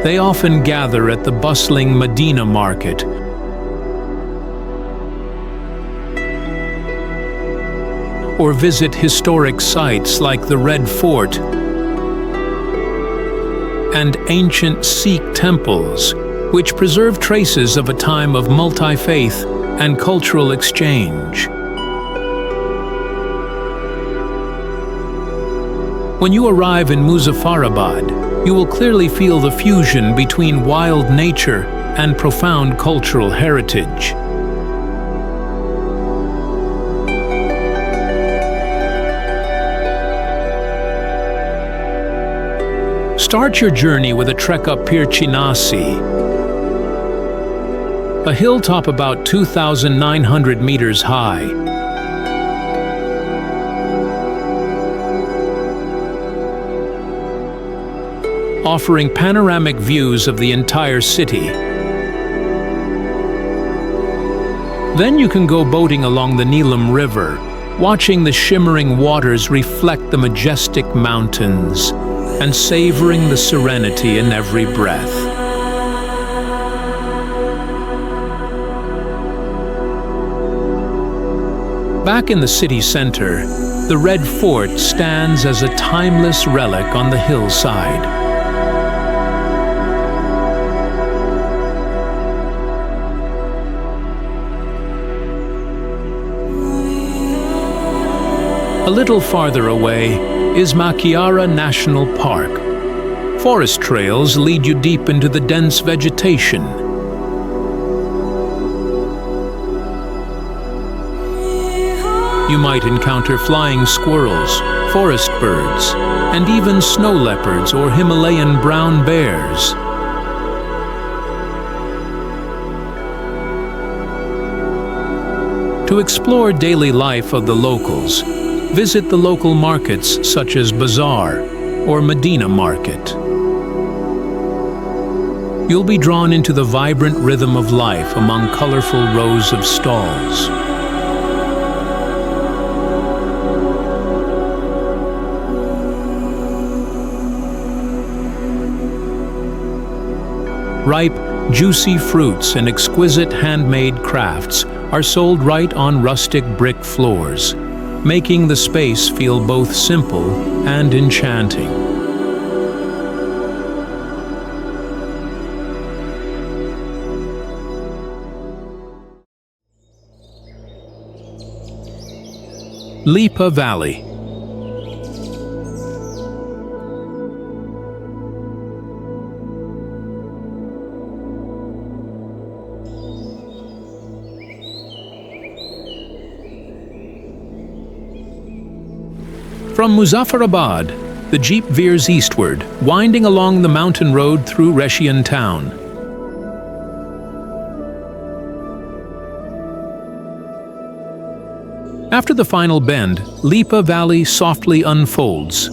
[SPEAKER 1] They often gather at the bustling Medina market, or visit historic sites like the Red Fort and ancient Sikh temples, which preserve traces of a time of multi-faith and cultural exchange. When you arrive in Muzaffarabad, you will clearly feel the fusion between wild nature and profound cultural heritage. Start your journey with a trek up Pir Chinasi, a hilltop about 2,900 meters high. Offering panoramic views of the entire city. Then you can go boating along the Neelum River, watching the shimmering waters reflect the majestic mountains and savoring the serenity in every breath. Back in the city center, the Red Fort stands as a timeless relic on the hillside. A little farther away is Makiara National Park. Forest trails lead you deep into the dense vegetation. You might encounter flying squirrels, forest birds, and even snow leopards or Himalayan brown bears. To explore daily life of the locals, visit the local markets such as Bazaar or Medina Market. You'll be drawn into the vibrant rhythm of life among colorful rows of stalls. Ripe, juicy fruits and exquisite handmade crafts are sold right on rustic brick floors, making the space feel both simple and enchanting. Leepa Valley. From Muzaffarabad, the jeep veers eastward, winding along the mountain road through Reshian town. After the final bend, Leepa Valley softly unfolds.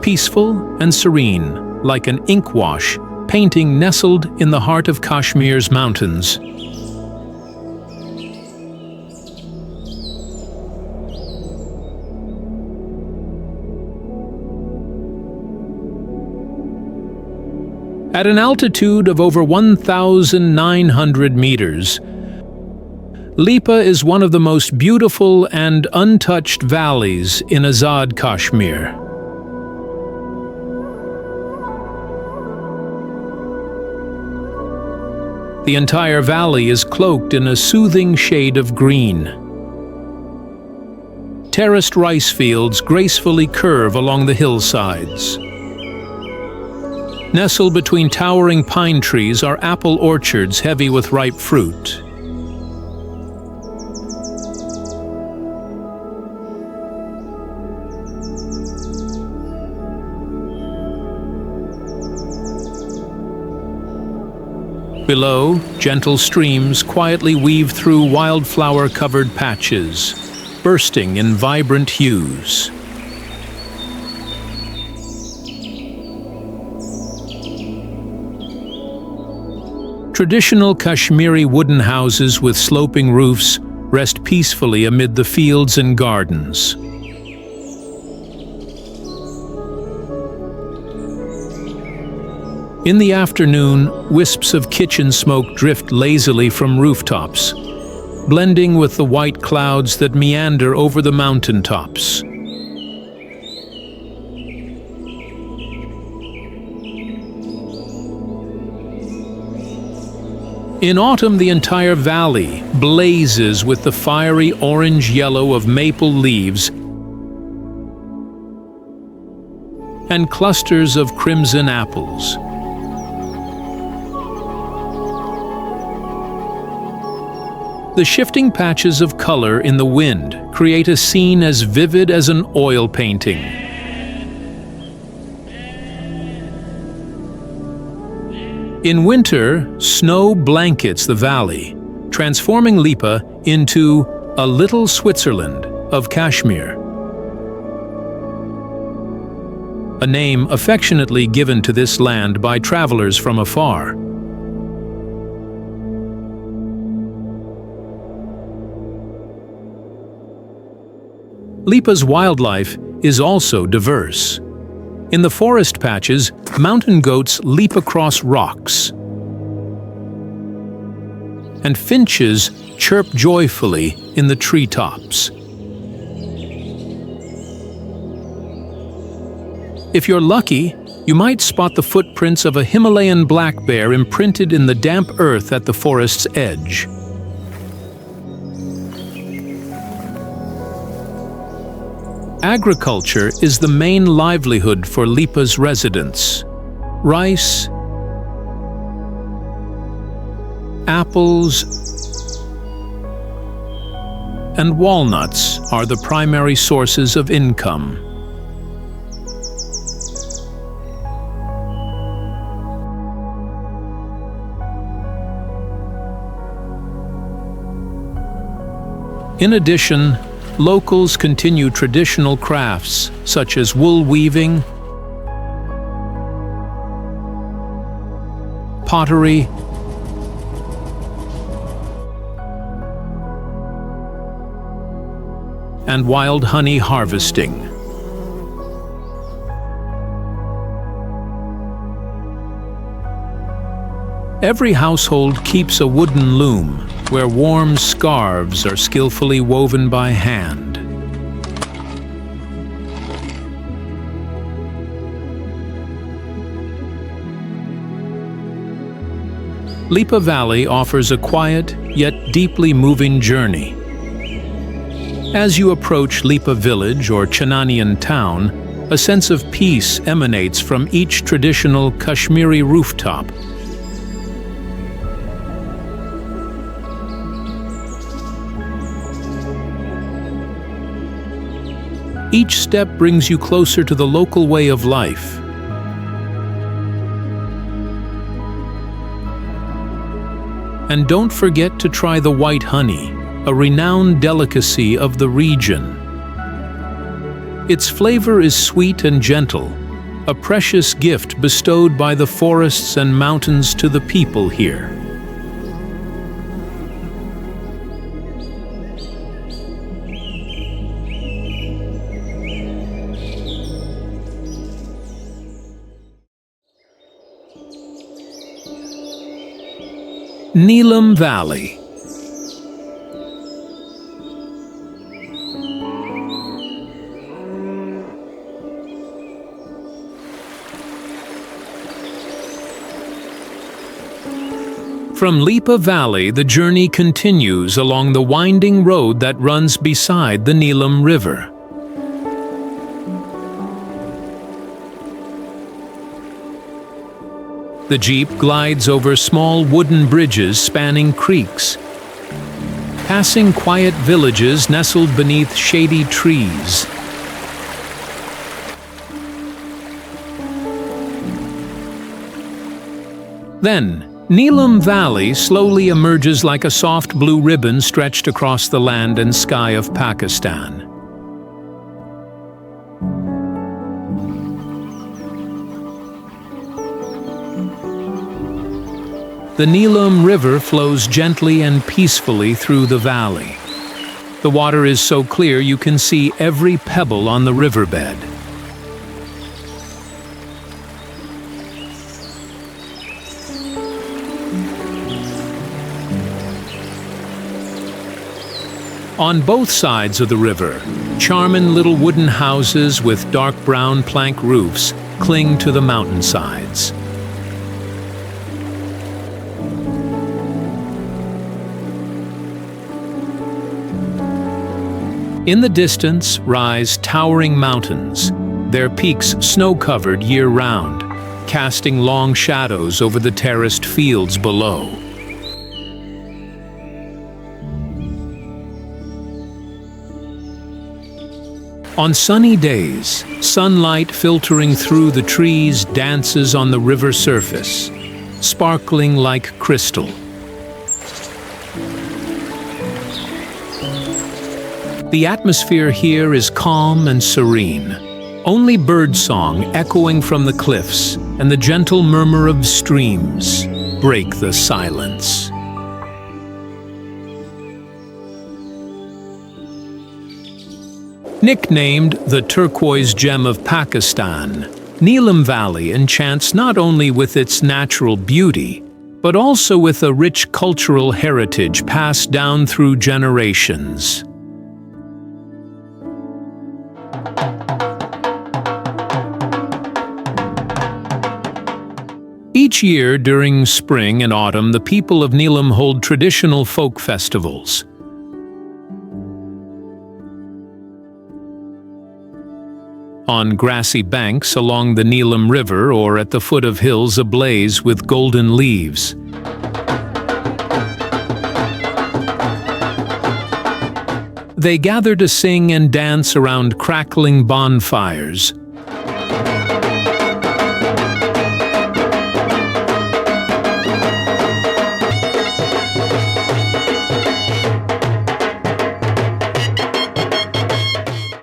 [SPEAKER 1] Peaceful and serene, like an ink wash, painting nestled in the heart of Kashmir's mountains. At an altitude of over 1,900 meters, Leepa is one of the most beautiful and untouched valleys in Azad Kashmir. The entire valley is cloaked in a soothing shade of green. Terraced rice fields gracefully curve along the hillsides. Nestled between towering pine trees are apple orchards heavy with ripe fruit. Below, gentle streams quietly weave through wildflower-covered patches, bursting in vibrant hues. Traditional Kashmiri wooden houses with sloping roofs rest peacefully amid the fields and gardens. In the afternoon, wisps of kitchen smoke drift lazily from rooftops, blending with the white clouds that meander over the mountaintops. In autumn, the entire valley blazes with the fiery orange-yellow of maple leaves and clusters of crimson apples. The shifting patches of color in the wind create a scene as vivid as an oil painting. In winter, snow blankets the valley, transforming Leepa into a little Switzerland of Kashmir. A name affectionately given to this land by travelers from afar. Leepa's wildlife is also diverse. In the forest patches, mountain goats leap across rocks, and finches chirp joyfully in the treetops. If you're lucky, you might spot the footprints of a Himalayan black bear imprinted in the damp earth at the forest's edge. Agriculture is the main livelihood for Leepa's residents. Rice, apples, and walnuts are the primary sources of income. In addition, locals continue traditional crafts such as wool weaving, pottery, and wild honey harvesting. Every household keeps a wooden loom where warm scarves are skillfully woven by hand. Leepa Valley offers a quiet yet deeply moving journey. As you approach Leepa village or Chananian town, a sense of peace emanates from each traditional Kashmiri rooftop. Each step brings you closer to the local way of life. And don't forget to try the white honey, a renowned delicacy of the region. Its flavor is sweet and gentle, a precious gift bestowed by the forests and mountains to the people here. Neelum Valley. From Leepa Valley, the journey continues along the winding road that runs beside the Neelum River. The jeep glides over small wooden bridges spanning creeks, passing quiet villages nestled beneath shady trees. Then, Neelum Valley slowly emerges like a soft blue ribbon stretched across the land and sky of Pakistan. The Neelum River flows gently and peacefully through the valley. The water is so clear you can see every pebble on the riverbed. On both sides of the river, charming little wooden houses with dark brown plank roofs cling to the mountainsides. In the distance rise towering mountains, their peaks snow-covered year-round, casting long shadows over the terraced fields below. On sunny days, sunlight filtering through the trees dances on the river surface, sparkling like crystal. The atmosphere here is calm and serene. Only birdsong echoing from the cliffs and the gentle murmur of streams break the silence. Nicknamed the turquoise gem of Pakistan, Neelum Valley enchants not only with its natural beauty, but also with a rich cultural heritage passed down through generations. Each year during spring and autumn, the people of Neelum hold traditional folk festivals. On grassy banks along the Neelum River or at the foot of hills ablaze with golden leaves. They gather to sing and dance around crackling bonfires.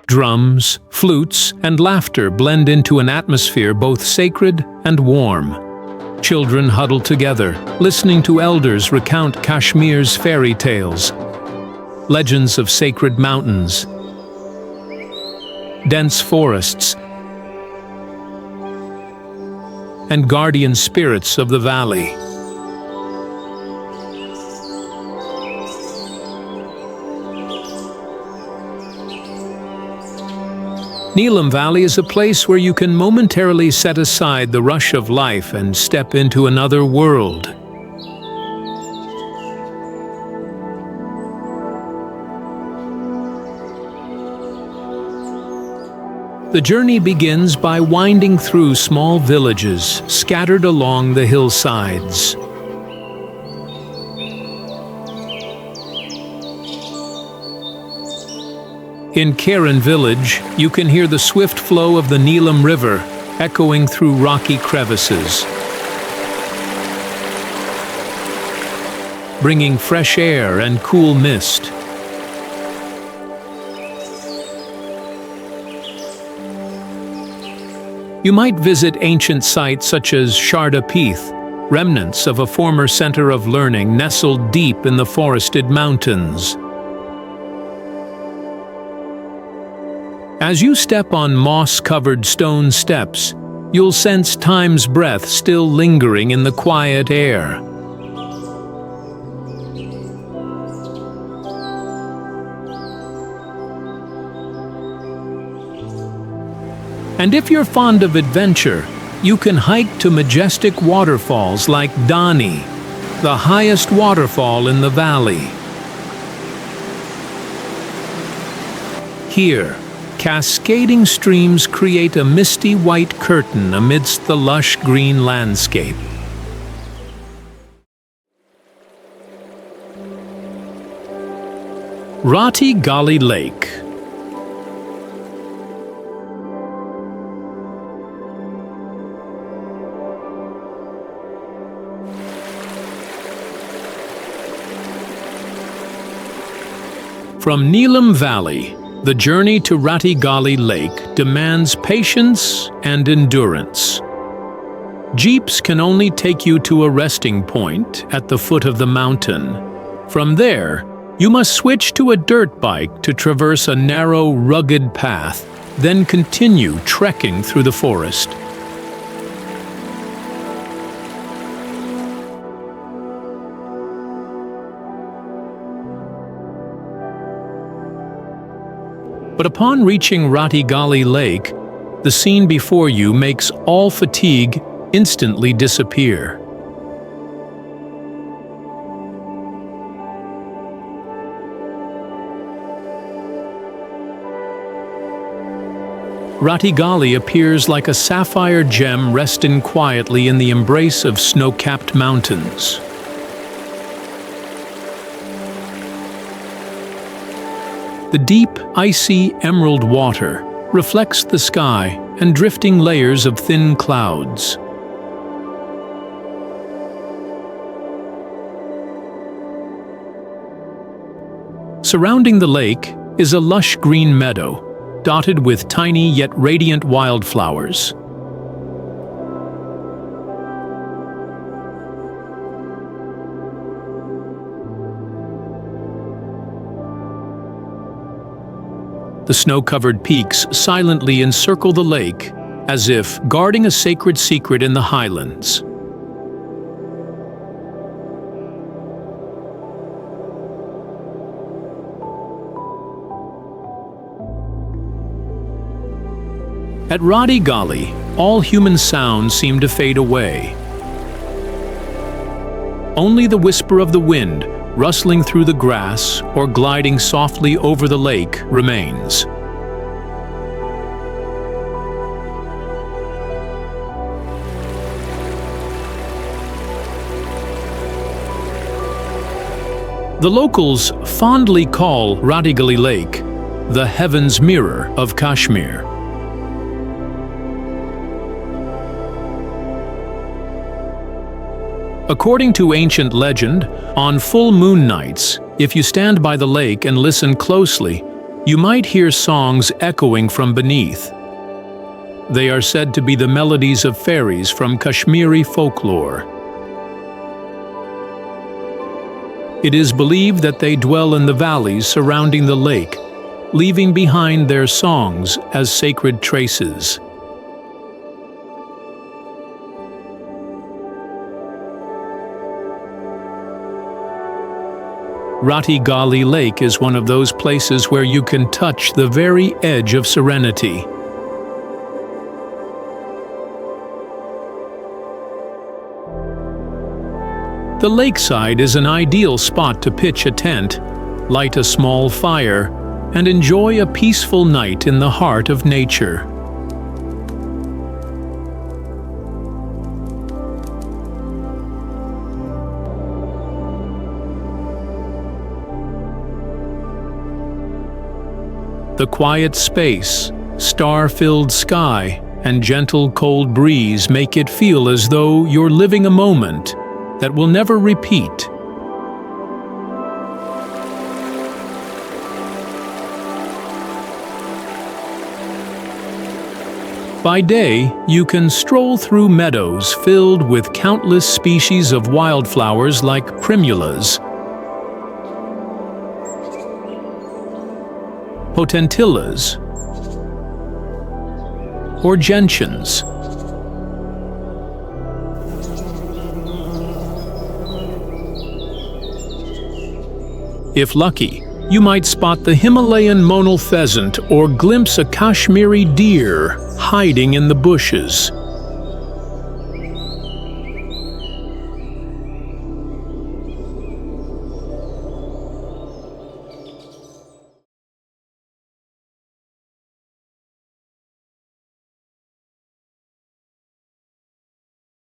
[SPEAKER 1] Drums, flutes, and laughter blend into an atmosphere both sacred and warm. Children huddle together, listening to elders recount Kashmir's fairy tales, legends of sacred mountains, dense forests, and guardian spirits of the valley. Neelum Valley is a place where you can momentarily set aside the rush of life and step into another world. The journey begins by winding through small villages scattered along the hillsides. In Karan village, you can hear the swift flow of the Neelum River echoing through rocky crevices, bringing fresh air and cool mist. You might visit ancient sites such as Sharda Peeth, remnants of a former center of learning nestled deep in the forested mountains. As you step on moss-covered stone steps, you'll sense time's breath still lingering in the quiet air. And if you're fond of adventure, you can hike to majestic waterfalls like Dani, the highest waterfall in the valley. Here, cascading streams create a misty white curtain amidst the lush green landscape. Ratti Gali Lake. From Neelum Valley, the journey to Ratti Gali Lake demands patience and endurance. Jeeps can only take you to a resting point at the foot of the mountain. From there, you must switch to a dirt bike to traverse a narrow, rugged path, then continue trekking through the forest. But upon reaching Ratti Gali Lake, the scene before you makes all fatigue instantly disappear. Ratti Gali appears like a sapphire gem resting quietly in the embrace of snow-capped mountains. The deep, icy emerald water reflects the sky and drifting layers of thin clouds. Surrounding the lake is a lush green meadow, dotted with tiny yet radiant wildflowers. The snow-covered peaks silently encircle the lake, as if guarding a sacred secret in the highlands. At Ratti Gali, all human sounds seem to fade away. Only the whisper of the wind, rustling through the grass or gliding softly over the lake, remains. The locals fondly call Ratti Gali Lake the heaven's mirror of Kashmir. According to ancient legend, on full moon nights, if you stand by the lake and listen closely, you might hear songs echoing from beneath. They are said to be the melodies of fairies from Kashmiri folklore. It is believed that they dwell in the valleys surrounding the lake, leaving behind their songs as sacred traces. Ratti Gali Lake is one of those places where you can touch the very edge of serenity. The lakeside is an ideal spot to pitch a tent, light a small fire, and enjoy a peaceful night in the heart of nature. The quiet space, star-filled sky, and gentle cold breeze make it feel as though you're living a moment that will never repeat. By day, you can stroll through meadows filled with countless species of wildflowers like primulas, potentillas, or gentians. If lucky, you might spot the Himalayan monal pheasant or glimpse a Kashmiri deer hiding in the bushes.